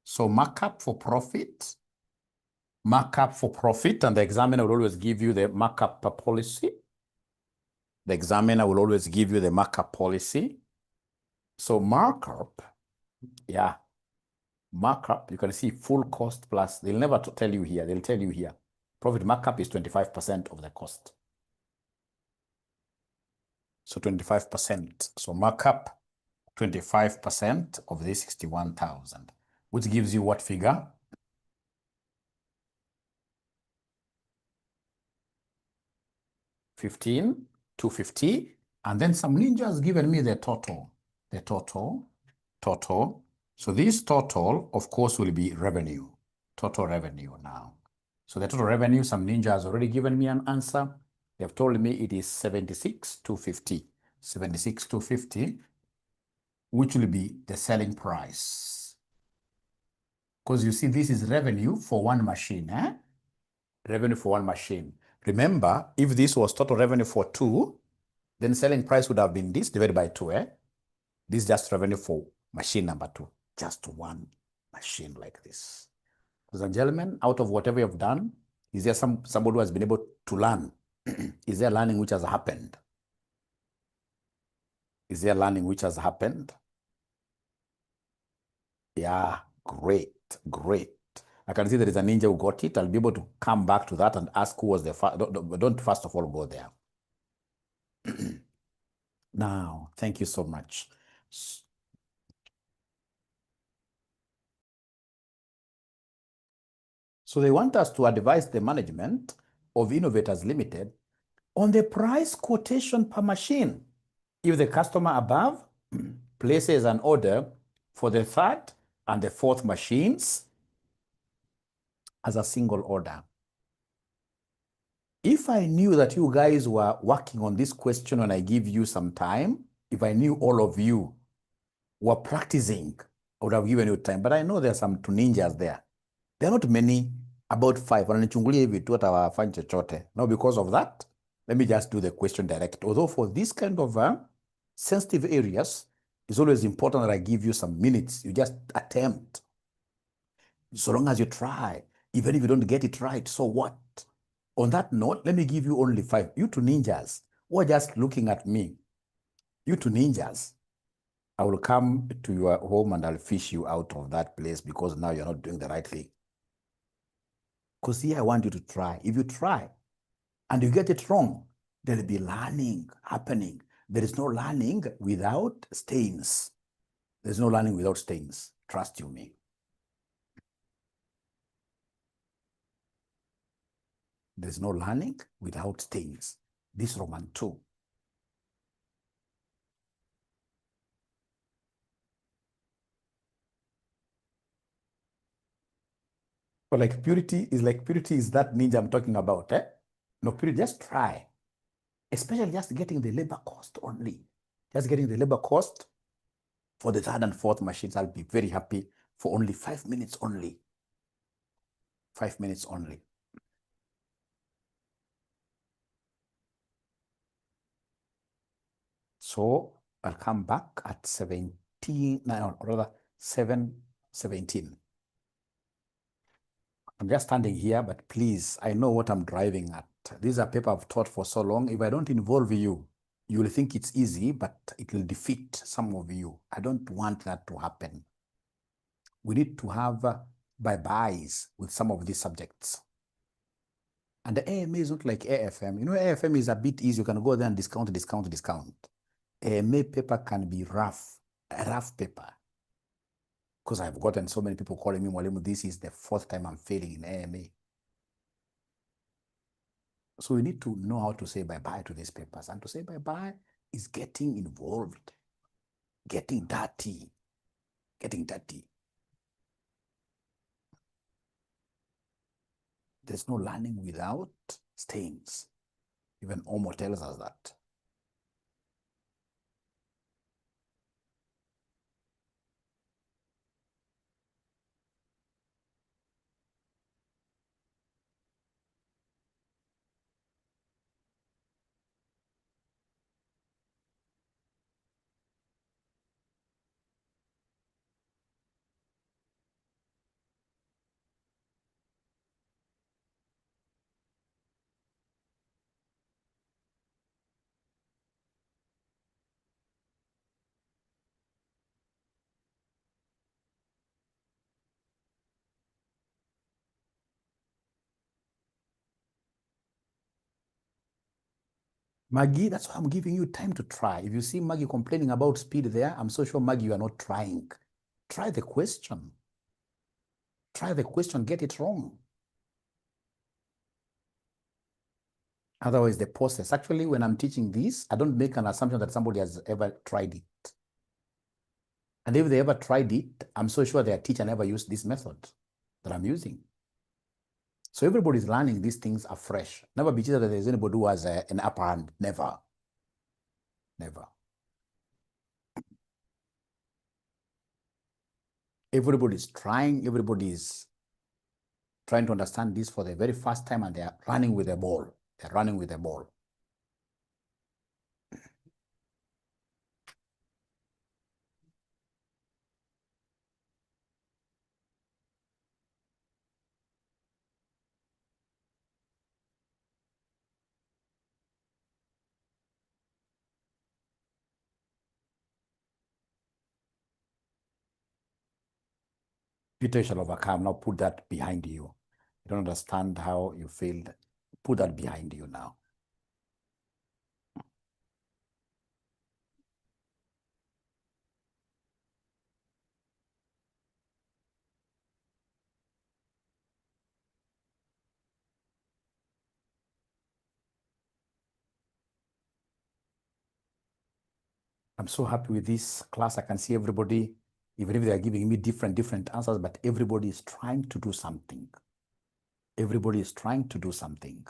So markup for profit. Markup for profit, and the examiner will always give you the markup policy. The examiner will always give you the markup policy. So markup, yeah, markup, you can see full cost plus, they'll never tell you here, they'll tell you here. Profit markup is 25% of the cost. So 25%. So markup, 25% of the 61,000, which gives you what figure? $15,250. And then some ninja has given me the total. The total. So this total, of course, will be revenue. Total revenue now. So the total revenue, some ninja has already given me an answer. They have told me it is 76,250. 76,250, which will be the selling price. Because you see, this is revenue for one machine. Revenue for one machine. Remember, if this was total revenue for 2, then selling price would have been this divided by 2. This is just revenue for machine number 2. Just one machine like this. Ladies and gentlemen, out of whatever you've done, is there somebody who has been able to learn? Is there learning which has happened? Is there learning which has happened? Yeah, great. I can see there is a ninja who got it. I'll be able to come back to that and ask who was the first. Don't first of all go there. Now, thank you so much. So they want us to advise the management of Innovators Limited on the price quotation per machine. If the customer above places an order for the 3rd and the 4th machines as a single order. If I knew that you guys were working on this question when I give you some time, if I knew all of you were practicing, I would have given you time. But I know there are some two ninjas there. There are not many, about 5. Now, because of that, let me just do the question direct. Although for this kind of sensitive areas, it's always important that I give you some minutes. You just attempt. So long as you try, even if you don't get it right, so what? On that note, let me give you only 5. You two ninjas who are just looking at me, you two ninjas, I will come to your home and I'll fish you out of that place because now you're not doing the right thing. Because here I want you to try. If you try and you get it wrong, there'll be learning happening. There is no learning without stains. There's no learning without stains. Trust you me. There's no learning without stains. This Roman 2. So like purity is that ninja I'm talking about. No, purity, just try. Especially just getting the labor cost only. Just getting the labor cost for the 3rd and 4th machines. I'll be very happy for only 5 minutes only. 5 minutes only. So I'll come back at 17, no, rather 7:17. I'm just standing here, but please, I know what I'm driving at. These are paper I've taught for so long. If I don't involve you, you will think it's easy, but it will defeat some of you. I don't want that to happen. We need to have bye-byes with some of these subjects. And the AMA is not like AFM. You know, AFM is a bit easy. You can go there and discount. AMA paper can be rough, a rough paper. Because I've gotten so many people calling me, Mwalimu, this is the 4th time I'm failing in AMA. So we need to know how to say bye-bye to these papers. And to say bye-bye is getting involved, getting dirty. There's no learning without stains. Even Omo tells us that. Maggie, that's why I'm giving you time to try. If you see Maggie complaining about speed there, I'm so sure, Maggie, you are not trying. Try the question. Try the question, get it wrong. Otherwise, the process. Actually, when I'm teaching this, I don't make an assumption that somebody has ever tried it. And if they ever tried it, I'm so sure their teacher never used this method that I'm using. So everybody's learning these things afresh. Never be sure that there's anybody who has an upper hand. Never. Never. Everybody's trying. Everybody's trying to understand this for the very first time, and they are running with the ball. They're running with the ball. Peter shall overcome. Now put that behind you. You don't understand how you feel. Put that behind you now. I'm so happy with this class. I can see everybody, even if they are giving me different answers, but everybody is trying to do something. Everybody is trying to do something.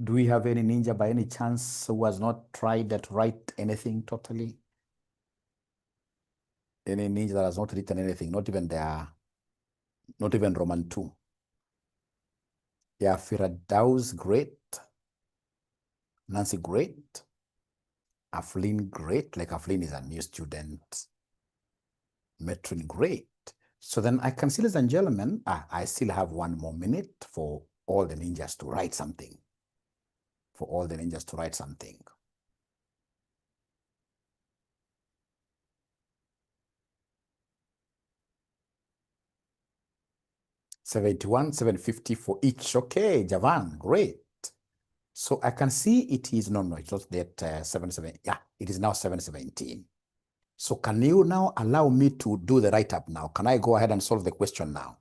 Do we have any ninja by any chance who has not tried to write anything totally? Any ninja that has not written anything, not even Roman 2. Yeah, Firdaus, great. Nancy, great. Aflin, great. Like Aflin is a new student. Metrin, great. So then I can see, ladies and gentlemen, I still have 1 more minute for all the ninjas to write something. For all the ninjas to write something. $71, $750 for each. Okay, Javan, great. So I can see it is, no, it's not that 77. Yeah, it is now 717. So can you now allow me to do the write-up now? Can I go ahead and solve the question now?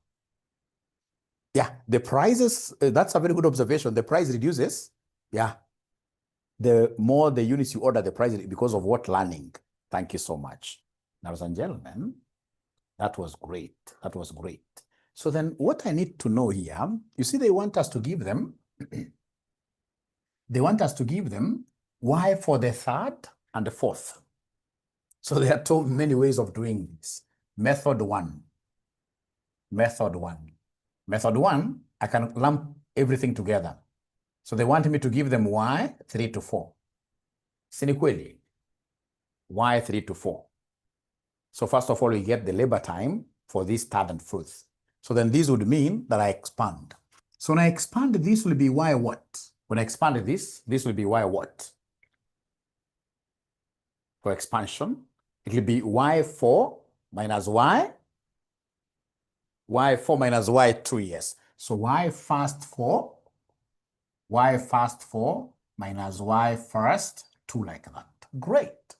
Yeah, the prices, that's a very good observation. The price reduces. Yeah. The more the units you order, the price, because of what? Learning. Thank you so much. Ladies and gentlemen, that was great. That was great. So then what I need to know here, you see, they want us to give them, y for the 3rd and the 4th. So there are too many ways of doing this. Method 1. Method 1. Method 1, I can lump everything together. So they want me to give them y 3 to 4. Sinikweli. Y 3 to 4. So first of all, we get the labor time for this third and fourth. So then this would mean that I expand. So when I expand, this will be y what? When I expand this will be y what? For expansion, it will be y4 minus y4 minus y2, yes. So y first 4 minus y first 2, like that. Great.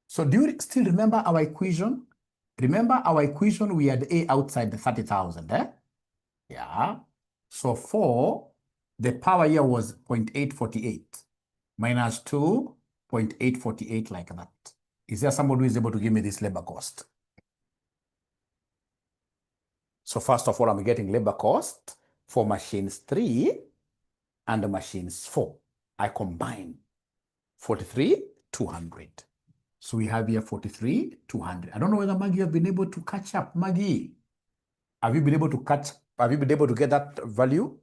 So do you still remember our equation? Remember our equation, we had A outside the 30,000, eh? Yeah. So 4, the power here was 0.848 minus 2, 0.848, like that. Is there somebody who is able to give me this labor cost? So first of all, I'm getting labor cost for machines 3 and machines 4. I combine 43,200. So we have here 43,200. I don't know whether Maggie have been able to catch up. Maggie, have you been able to get that value?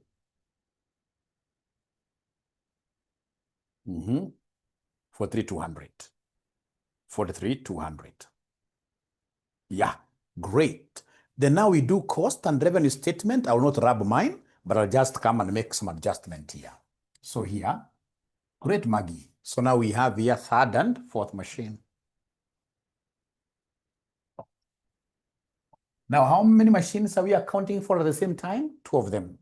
43,200. 43,200. Yeah, great. Then now we do cost and revenue statement. I will not rub mine, but I'll just come and make some adjustment here. So here, great, Maggie. So now we have here third and fourth machine. Now, how many machines are we accounting for at the same time? 2 of them.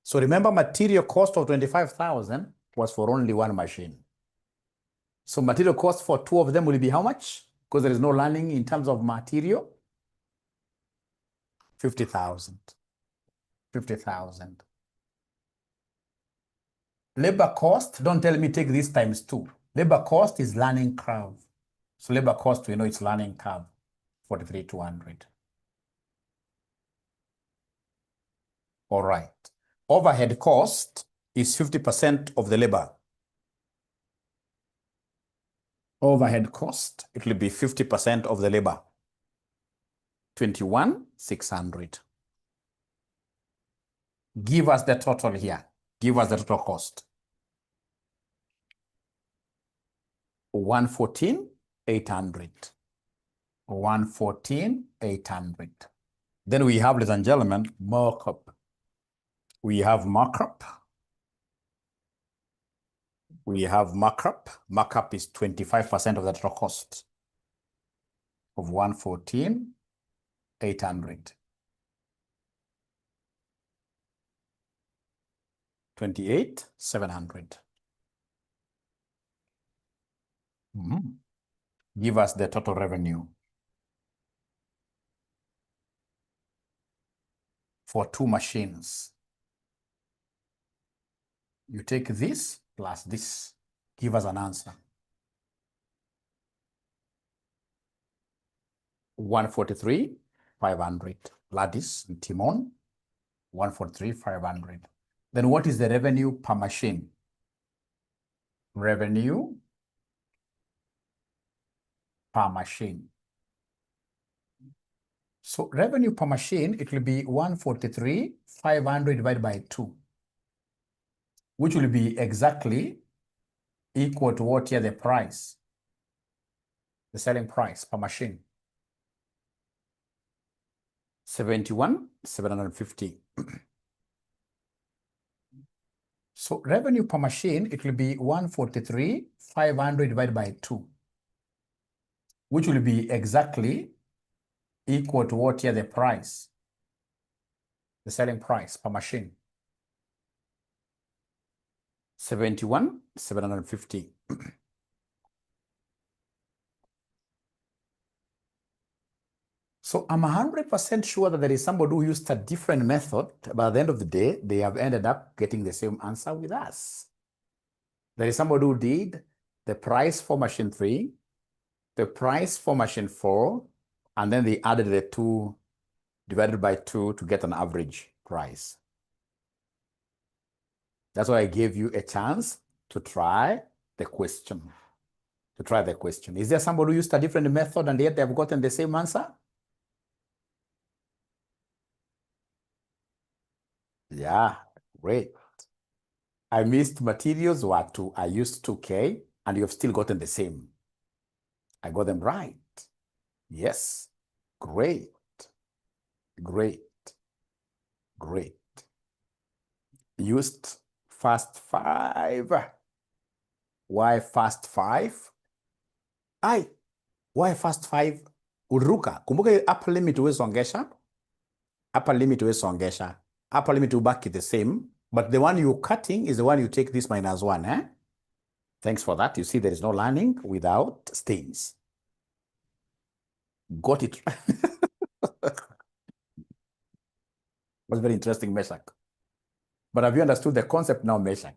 So remember, material cost of 25,000 was for only 1 machine. So material cost for 2 of them will be how much? Because there is no learning in terms of material. 50,000. 50,000. Labor cost, don't tell me take this times 2. Labor cost is learning curve. So labor cost, we know it's learning curve, 43,200. All right. Overhead cost is 50% of the labor. Overhead cost, it will be 50% of the labor. 21,600. Give us the total here. Give us the total cost. 114,800. 114,800. Then we have, ladies and gentlemen, markup. We have markup. We have markup. Markup is 25% of the total cost of 114,800. 28,700. Give us the total revenue for 2 machines. You take this plus this. Give us an answer. 143,500. Gladys and Timon, 143,500. Then what is the revenue per machine? Revenue per machine. So revenue per machine, it will be 143,500 divided by 2, which will be exactly equal to what here, the price, the selling price per machine. 71,750. So revenue per machine, it will be 143,500 divided by 2, which will be exactly equal to what here, the price, the selling price per machine. 71,750. So I'm 100% sure that there is somebody who used a different method, but at the end of the day, they have ended up getting the same answer with us. There is somebody who did the price for machine 3, the price for machine 4, and then they added the 2 divided by 2 to get an average price. That's why I gave you a chance to try the question. Is there somebody who used a different method and yet they have gotten the same answer? Yeah, great. I missed materials were 2. I used 2K and you have still gotten the same. I got them right. Yes. Great. Great. Great. Used fast 5. Why fast 5? Why fast 5? Uruka. Kumbuka upper limit huwezongesha. Upper limit huwezongesha. Upper limit ubaki the same. But the one you're cutting is the one you take this -1. Eh? Thanks for that. You see there is no learning without stains. Got it. Was very interesting, Meshach. But have you understood the concept now, Meshach?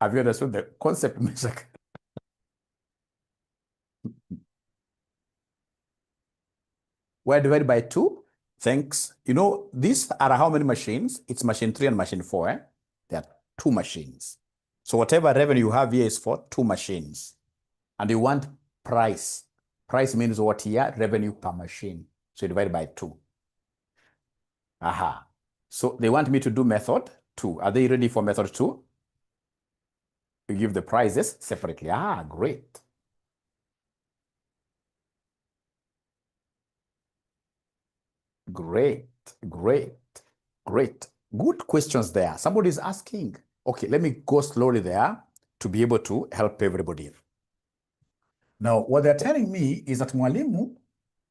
Have you understood the concept, Meshach? We're divided by 2. Thanks. You know, these are how many machines? It's machine 3 and machine 4. Eh? There are 2 machines. So whatever revenue you have here is for 2 machines. And you want price. Price means what here? Revenue per machine. So you divide by 2. Aha. So they want me to do method 2. Are they ready for method 2? You give the prices separately. Ah, great. Great, great, great. Good questions there. Somebody's asking. Okay, let me go slowly there to be able to help everybody. Now, what they're telling me is that mwalimu,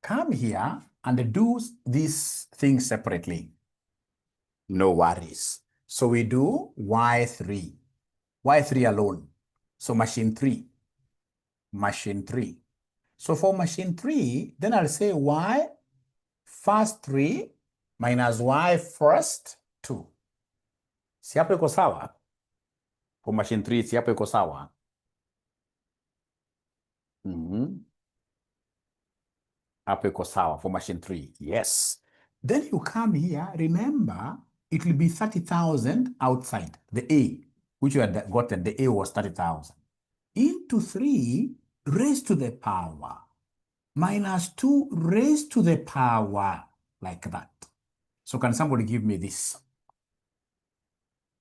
come here and do these things separately. No worries. So we do Y3. Y3 alone. So machine 3. Machine 3. So for machine 3, then I'll say Y first 3 minus Y first 2. Si hapo iko sawa? For machine 3, si hapo iko sawa? Hapo iko sawa for machine 3. Yes. Then you come here, remember, it will be 30,000 outside, the A, which you had gotten, the A was 30,000. Into 3 raised to the power, minus 2 raised to the power, like that. So can somebody give me this?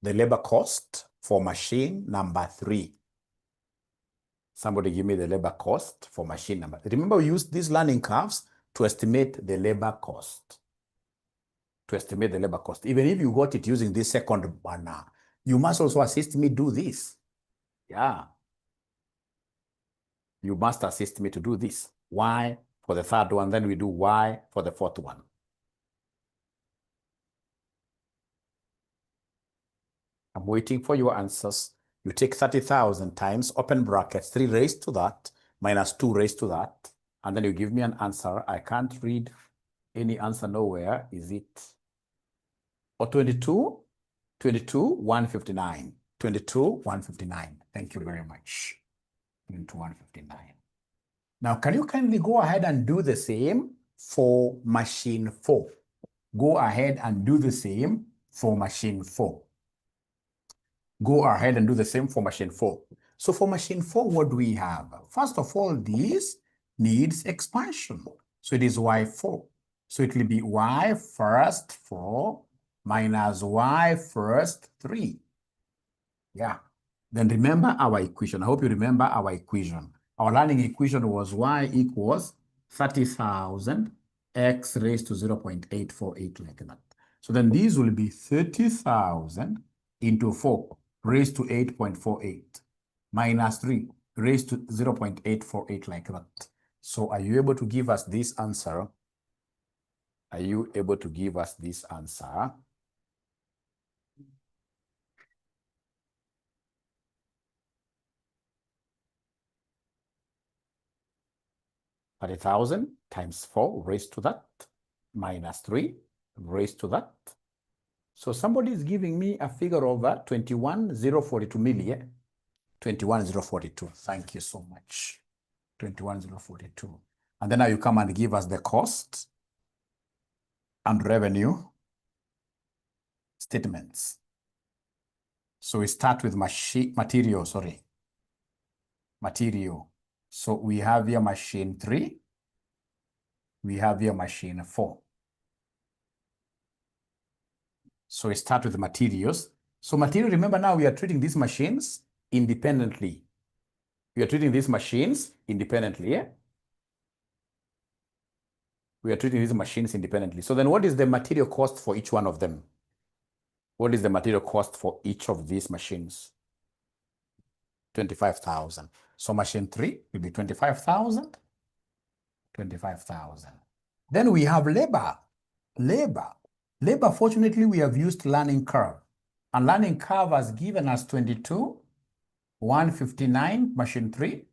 The labor cost for machine number 3. Somebody give me the labor cost for machine number. Remember, we used these learning curves to estimate the labor cost. To estimate the labor cost. Even if you got it using this second one, you must also assist me do this. Yeah. You must assist me to do this. Y for the third one, then we do Y for the fourth one. I'm waiting for your answers. You take 30,000 times, open brackets, 3 raised to that, minus 2 raised to that, and then you give me an answer. I can't read any answer nowhere. Is it? Or 22? 22, 159. 22, 159. Thank you very much. 22, 159. Now, can you kindly go ahead and do the same for machine 4? Go ahead and do the same for machine 4. Go ahead and do the same for machine 4. So for machine 4, what do we have? First of all, this needs expansion. So it is Y4. So it will be Y first 4 minus Y first 3. Yeah. Then remember our equation. I hope you remember our equation. Our learning equation was Y equals 30,000 X raised to 0.848 like that. So then these will be 30,000 into 4 raised to 8.48 minus 3 raised to 0.848 like that. So are you able to give us this answer? Are you able to give us this answer? $30,000 times 4 raised to that minus 3 raised to that. So somebody is giving me a figure of 21,042 million. 21,042. Thank you so much. 21,042. And then now you come and give us the cost and revenue statements. So we start with material. So we have here machine 3. We have here machine 4. So we start with the materials. So material, remember now we are treating these machines independently. We are treating these machines independently. Yeah? We are treating these machines independently. So then what is the material cost for each one of them? What is the material cost for each of these machines? 25,000. So machine 3 will be 25,000. 25,000. Then we have labor. Labor, fortunately, we have used learning curve. And learning curve has given us 22, 159, machine 3.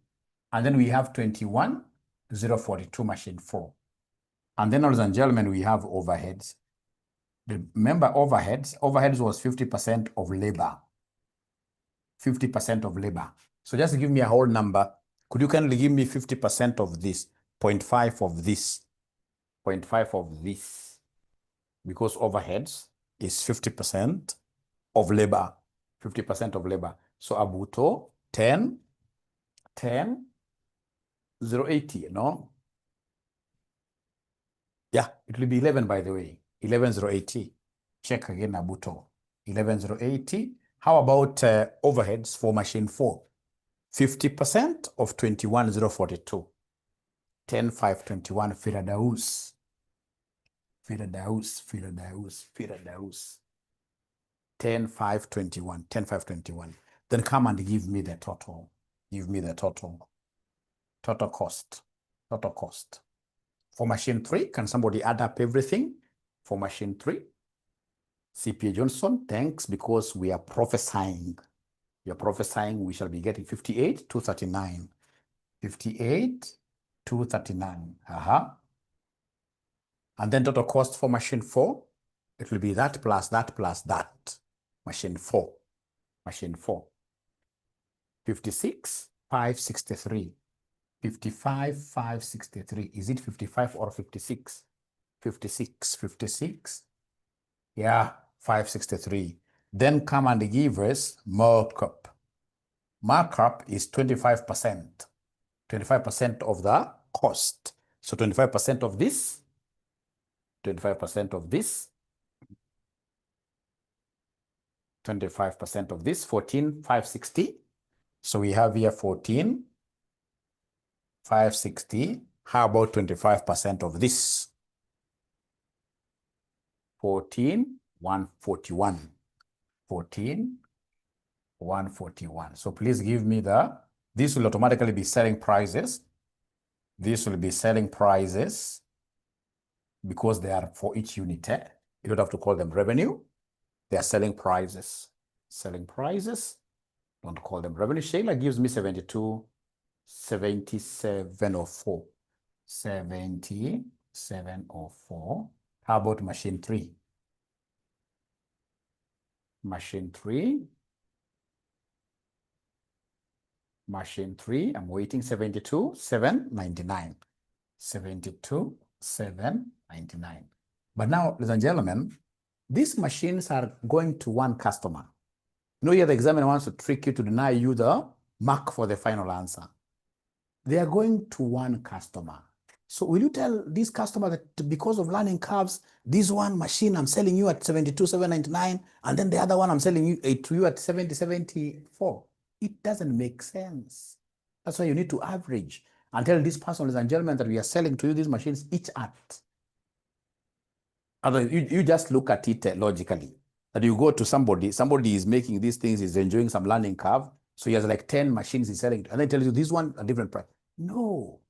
And then we have 21, 042, machine 4. And then, ladies and gentlemen, we have overheads. Remember overheads? Overheads was 50% of labor. 50% of labor. So just give me a whole number. Could you kindly give me 50% of this? 0.5 of this. 0.5 of this. Because overheads is 50% of labor. 50% of labor. So Abuto, 10, 080, no? Yeah, it will be 11, by the way. 11,080. Check again, Abuto. 11,080. How about overheads for machine 4? 50% of 21,042. 10,521. 𝗓𝗪𝗪𝗧. 10,521. 10,521. Then come and give me the total. Give me the total. Total cost. Total cost. For machine 3, can somebody add up everything? For machine 3, CPA Johnson, thanks, because we are prophesying. We are prophesying we shall be getting 58,239. 58,239. And then total cost for machine 4, it will be that plus that plus that. Machine 4. Machine 4. 56,563. 55,563. Is it 55 or 56? 56. Yeah, 563. Then come and give us markup. Markup is 25%. 25% of the cost. So 25% of this. 25% of this. 25% of this. 14,560. So we have here 14,560. How about 25% of this? 14,141. 14,141. So please give me this will automatically be selling prices. This will be selling prices because they are for each unit. You don't have to call them revenue. They are selling prices. Selling prices. Don't call them revenue. Shayla gives me 72, 7704. 7704. How about machine 3? Machine 3. Machine 3, I'm waiting. 72,799. 72,799. But now, ladies and gentlemen, these machines are going to one customer. You know, here the examiner wants to trick you to deny you the mark for the final answer. They are going to one customer. So will you tell this customer that because of learning curves, this one machine I'm selling you at 72,799, and then the other one I'm selling you to you at 70,74? It doesn't make sense. That's why you need to average and tell this person, ladies and gentlemen, that we are selling to you these machines each at. Otherwise, you just look at it logically. That you go to somebody is making these things, is enjoying some learning curve. So he has like 10 machines he's selling, and then tells you this one a different price. No.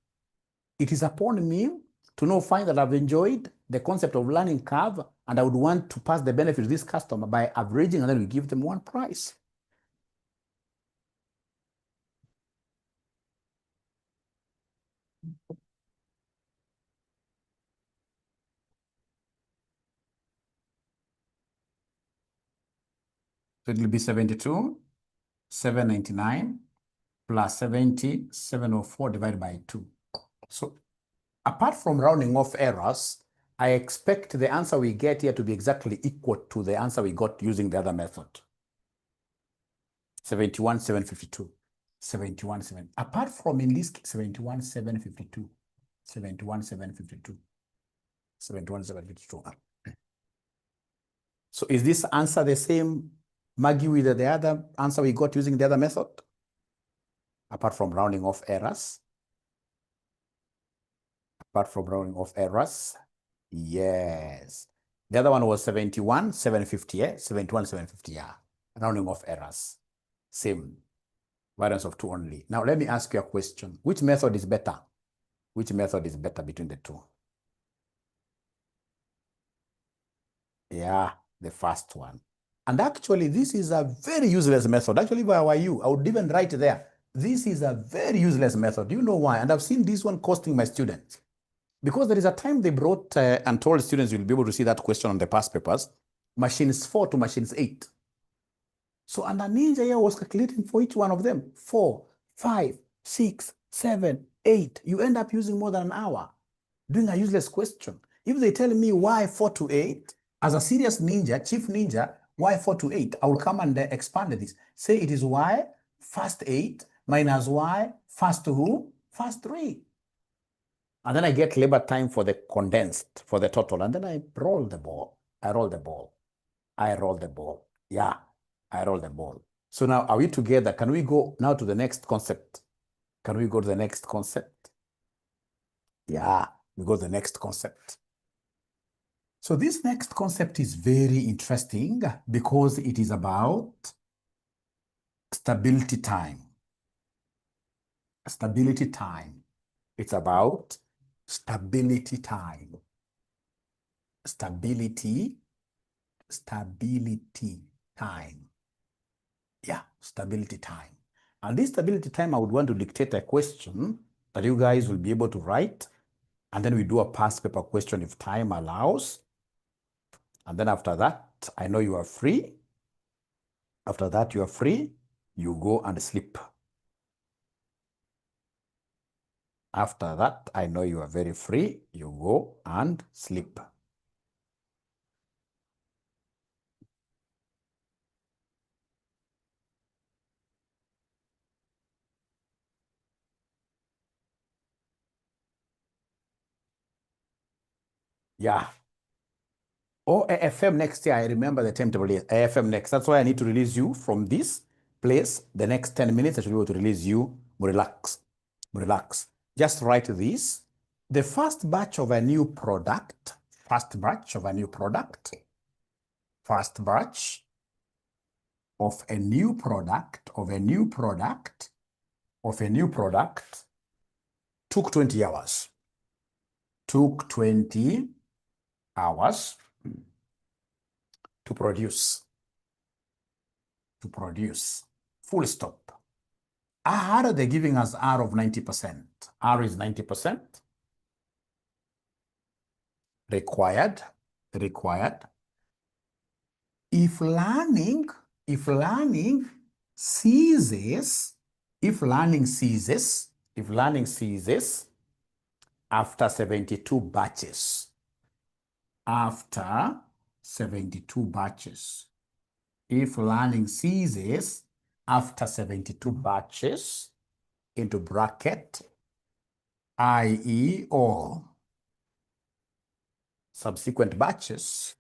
It is upon me to find that I've enjoyed the concept of learning curve, and I would want to pass the benefit to this customer by averaging, and then we give them one price. So it will be 72,799 plus 70,704 divided by 2. So apart from rounding off errors, I expect the answer we get here to be exactly equal to the answer we got using the other method. 71,752. 71,7. Apart from in this 71,752. 71,752. 71,752. So is this answer the same, Maggie, with the other answer we got using the other method? Apart from rounding off errors. Apart from rounding off errors. Yes. The other one was 71, 750, yeah? 71, 750, yeah. Rounding off errors. Same. Variance of 2 only. Now, let me ask you a question. Which method is better? Which method is better between the two? Yeah, the first one. And actually, this is a very useless method. Actually, if I were you, I would even write there, this is a very useless method. Do you know why? And I've seen this one costing my students. Because there is a time they brought and told students you'll be able to see that question on the past papers, machines 4 to machines 8. So, and a ninja here was calculating for each one of them, 4, 5, 6, 7, 8. You end up using more than an hour doing a useless question. If they tell me why 4 to 8, as a serious ninja, chief ninja, why 4 to 8? I will come and expand this. Say it is y first 8 minus y first who? First 3. And then I get labor time for the condensed, for the total. And then I roll the ball. I roll the ball. I roll the ball. Yeah, I roll the ball. So now, are we together? Can we go now to the next concept? Can we go to the next concept? Yeah, we go to the next concept. So this next concept is very interesting because it is about stability time. Stability time. It's about stability time. Stability time. Yeah, stability time. And this stability time, I would want to dictate a question that you guys will be able to write. And then we do a past paper question if time allows. And then after that, I know you are free. After that, you are free. You go and sleep. After that, I know you are very free. You go and sleep. Yeah. Oh, AFM next year, I remember the timetable is AFM next. That's why I need to release you from this place. The next 10 minutes, I should be able to release you. Relax. Relax. Just write this. The first batch of a new product, first batch of a new product, first batch of a new product, took 20 hours. Took 20 hours to produce. Full stop. R, they're giving us R of 90%. R is 90%. Required. If learning ceases after 72 batches. After 72 batches. If learning ceases after 72 batches, into bracket, i.e. all subsequent batches,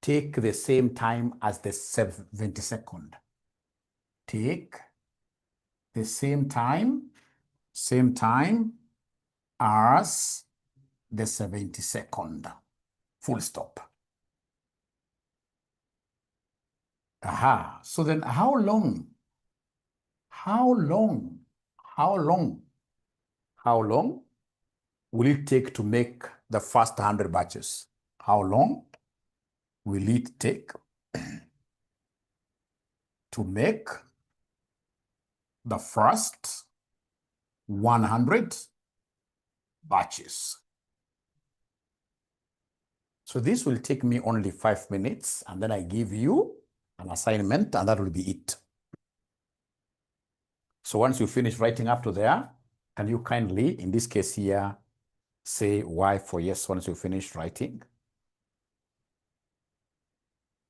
take the same time as the 72nd. Take the same time as the 72nd. Full stop. Aha. So then how long will it take to make the first 100 batches? How long will it take to make the first 100 batches? So this will take me only 5 minutes, and then I give you an assignment, and that will be it. So once you finish writing up to there, can you kindly, in this case here, say Y for yes once you finish writing?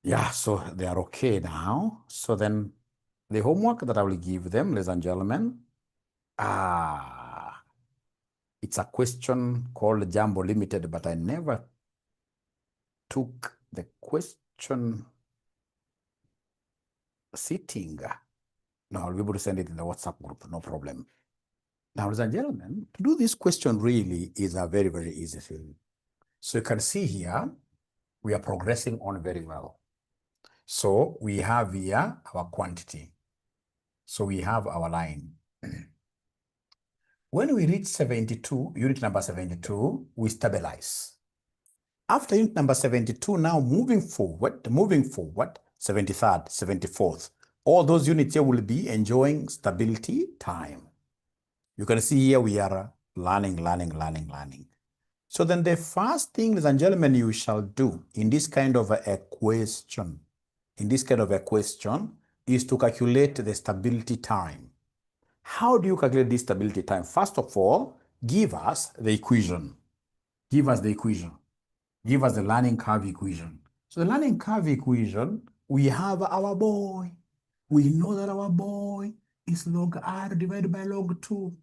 Yeah, so they are okay now. So then the homework that I will give them, ladies and gentlemen, it's a question called Jumbo Limited, but I never took the question sitting. No, I'll be able to send it in the WhatsApp group, no problem. Now, ladies and gentlemen, to do this question really is a very, very easy thing. So you can see here, we are progressing on very well. So we have here our quantity. So we have our line. When we reach 72, unit number 72, we stabilize. After unit number 72, now moving forward, 73rd, 74th, all those units here will be enjoying stability time. You can see here we are learning. So then the first thing, ladies and gentlemen, you shall do in this kind of a question, is to calculate the stability time. How do you calculate this stability time? First of all, give us the equation. Give us the learning curve equation. So the learning curve equation, we have our boy. We know that our boy is log R divided by log 2.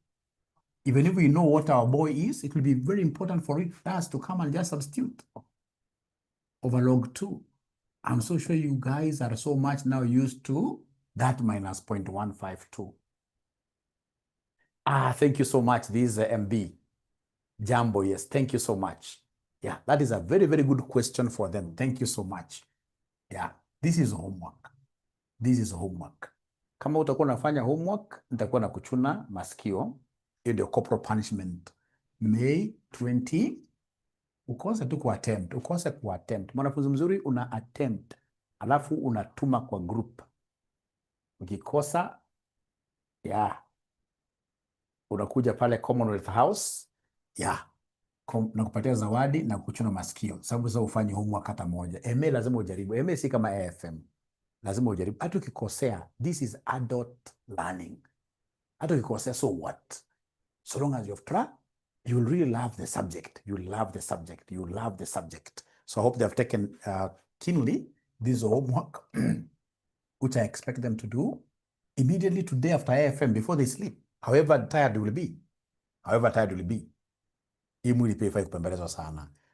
Even if we know what our boy is, it will be very important for us to come and just substitute over log 2. I'm so sure you guys are so much now used to that minus 0.152. Thank you so much. This is MB. Jumbo, yes. Thank you so much. Yeah, that is a very, very good question for them. Thank you so much. Yeah, this is homework. Kama utakuwa unafanya homework, nitakuwa na kuchuna masikio. Hiyo ndio corporal punishment. May 20, ukose tu kuattempt. Mwanafunzi mzuri una attempt, alafu unatuma kwa group. Ukikosa, unakuja pale Commonwealth House, na kupatia zawadi na kuchuna masikio. Sababu sasa ufanye homework hata moja. MA lazima ujaribu. MA si kama AFM. Lazima ujaribu. Hata ukikosea, this is adult learning. Hata ukikosea, so what? So long as you've tried, you will really love the subject. You love the subject. So I hope they have taken keenly this homework, which I expect them to do immediately today after AFM before they sleep. However tired you will be.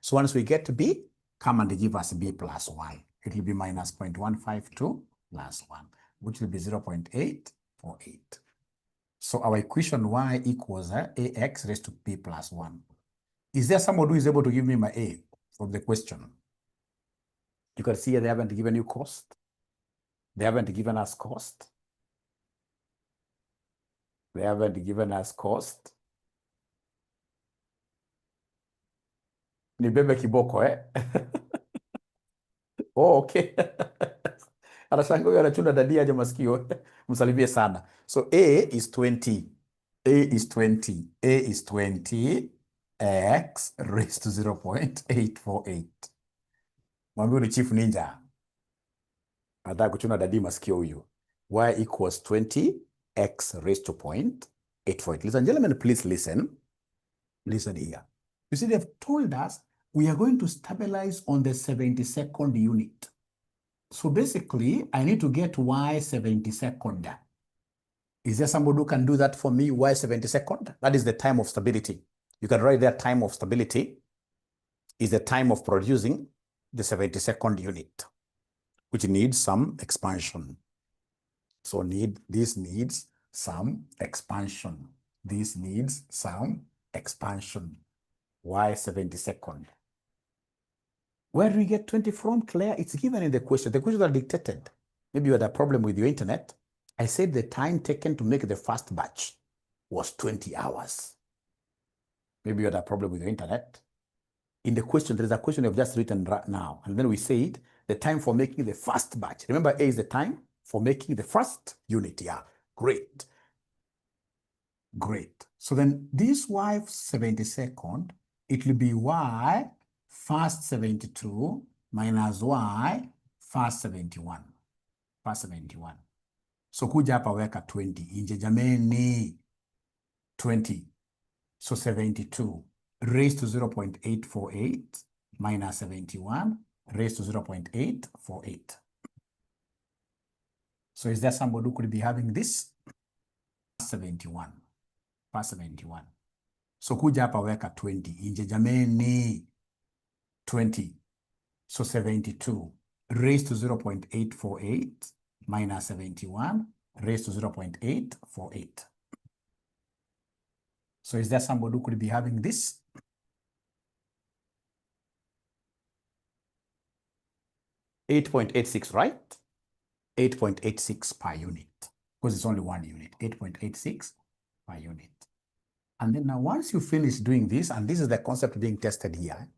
So once we get to B, come and give us B plus 1. It will be minus 0.152 plus 1, which will be 0.848. So our equation y equals ax raised to b plus 1. Is there someone who is able to give me my a from the question? You can see here they haven't given you cost. They haven't given us cost. Nibebe kiboko, eh? Oh, okay. Anashanga huyo anachunda dadia aje masikio. Msalimie sana. So A is 20. X raised to 0.848. Mwambie ni Chief Ninja. Anataka kuchuna dadia masikio huyo. Y equals 20 x raised to 0.848. Ladies and gentlemen, please listen. Listen here. You see, they've told us we are going to stabilize on the 72nd unit. So basically, I need to get y 72nd. Is there somebody who can do that for me? Y 72nd? That is the time of stability. You can write there time of stability is the time of producing the 72nd unit, which needs some expansion. So this needs some expansion. Y 72nd. Where do we get 20 from, Claire? It's given in the question. The questions are dictated. Maybe you had a problem with your internet. I said the time taken to make the first batch was 20 hours. Maybe you had a problem with your internet. In the question, there is a question you've just written right now. And then we said the time for making the first batch. Remember, A is the time for making the first unit. Yeah, great. So then this Y 72nd, it will be Y first 72 minus Y first 71. So kuja hapa weka 20. Inje jameni 20. So 72 raised to 0.848 minus 71 raised to 0.848. So is there somebody who could be having this? 71. So kuja hapa weka 20. Inje jameni 20. So 72 raised to 0.848 minus 71 raised to 0.848. So is there somebody who could be having this? 8.86, right? 8.86 per unit, because it's only one unit, 8.86 per unit. And then now once you finish doing this, and this is the concept being tested here,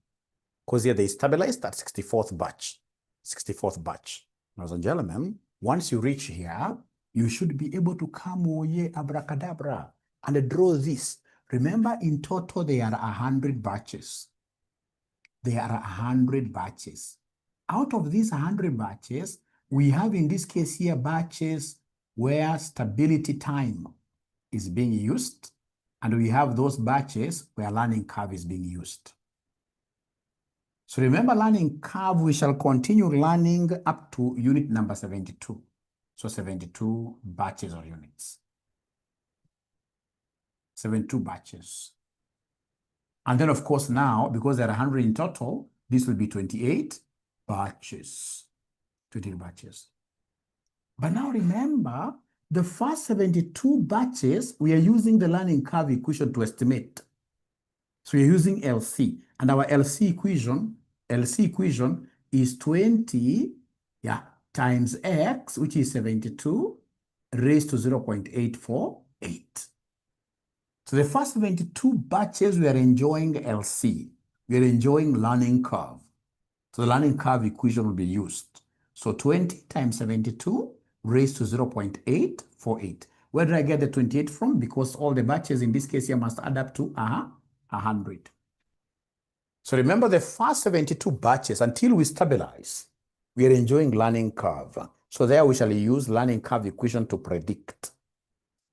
because here they stabilized at 64th batch, 64th batch. Ladies and gentlemen, once you reach here, you should be able to come away abracadabra and draw this. Remember, in total, there are 100 batches. There are 100 batches. Out of these 100 batches, we have in this case here batches where stability time is being used, and we have those batches where learning curve is being used. So remember, learning curve, we shall continue learning up to unit number 72. So 72 batches or units. 72 batches. And then, of course, now, because there are 100 in total, this will be 28 batches. 28 batches. But now remember, the first 72 batches, we are using the learning curve equation to estimate. So we're using LC. And our LC equation is 20 times X, which is 72, raised to 0.848. So the first 72 batches, we are enjoying LC. We are enjoying learning curve. So the learning curve equation will be used. So 20 times 72 raised to 0.848. Where did I get the 28 from? Because all the batches in this case here must add up to 100. So remember, the first 72 batches, until we stabilize, we are enjoying learning curve. So there we shall use learning curve equation to predict.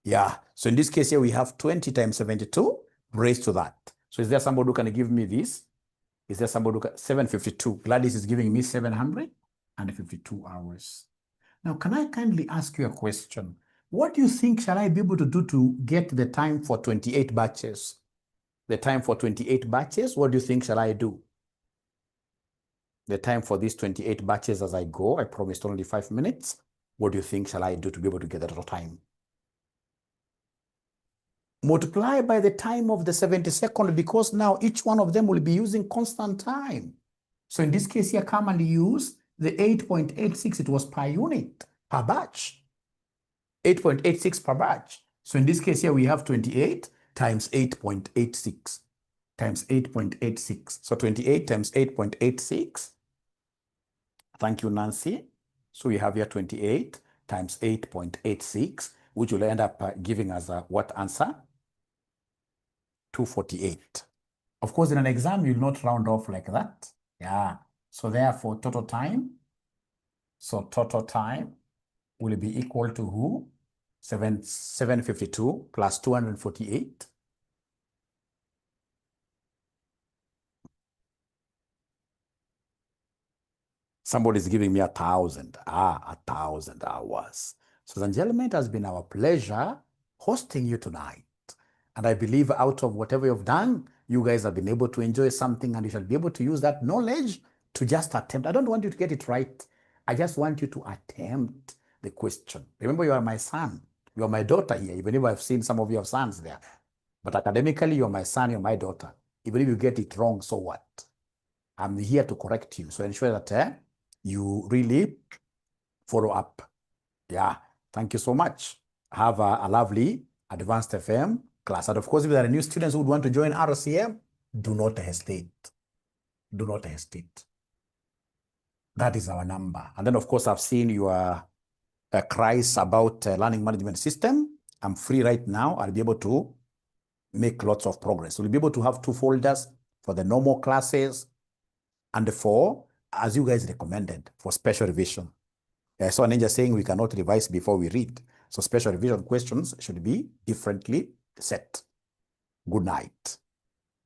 Yeah, so in this case here, we have 20 times 72 raised to that. So is there somebody who can give me this? Is there somebody who can? 752. Gladys is giving me 752 hours. Now, can I kindly ask you a question? What do you think shall I be able to do to get the time for 28 batches? The time for 28 batches, what do you think shall I do? The time for these 28 batches as I go, I promised only 5 minutes. What do you think shall I do to be able to get the total time? Multiply by the time of the 72nd, because now each one of them will be using constant time. So in this case here, come and use the 8.86. It was per unit, per batch. 8.86 per batch. So in this case here, we have 28 times 8.86 times 8.86. So 28 times 8.86. Thank you, Nancy. So we have here 28 times 8.86, which will end up giving us what answer? 248. Of course, in an exam, you'll not round off like that. Yeah. So therefore, total time. So total time will be equal to who? 752 plus 248. Somebody's giving me 1,000. 1,000 hours. So, ladies and gentlemen, it has been our pleasure hosting you tonight. And I believe out of whatever you've done, you guys have been able to enjoy something, and you shall be able to use that knowledge to just attempt. I don't want you to get it right. I just want you to attempt the question. Remember, you are my son. You are my daughter here, even if I've seen some of your sons there. But academically, you're my son, you're my daughter. Even if you get it wrong, so what? I'm here to correct you. So ensure that you really follow up. Yeah. Thank you so much. Have a lovely advanced FM class. And of course, if there are new students who would want to join RCM, do not hesitate. Do not hesitate. That is our number. And then, of course, I've seen your cries about learning management system. I'm free right now. I'll be able to make lots of progress. We'll be able to have 2 folders for the normal classes and for, as you guys recommended, for special revision. I saw Ninja saying we cannot revise before we read. So special revision questions should be differently set. Good night.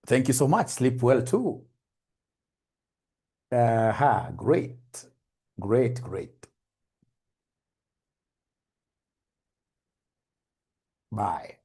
Thank you so much. Sleep well too. Great. Great, great. Bye.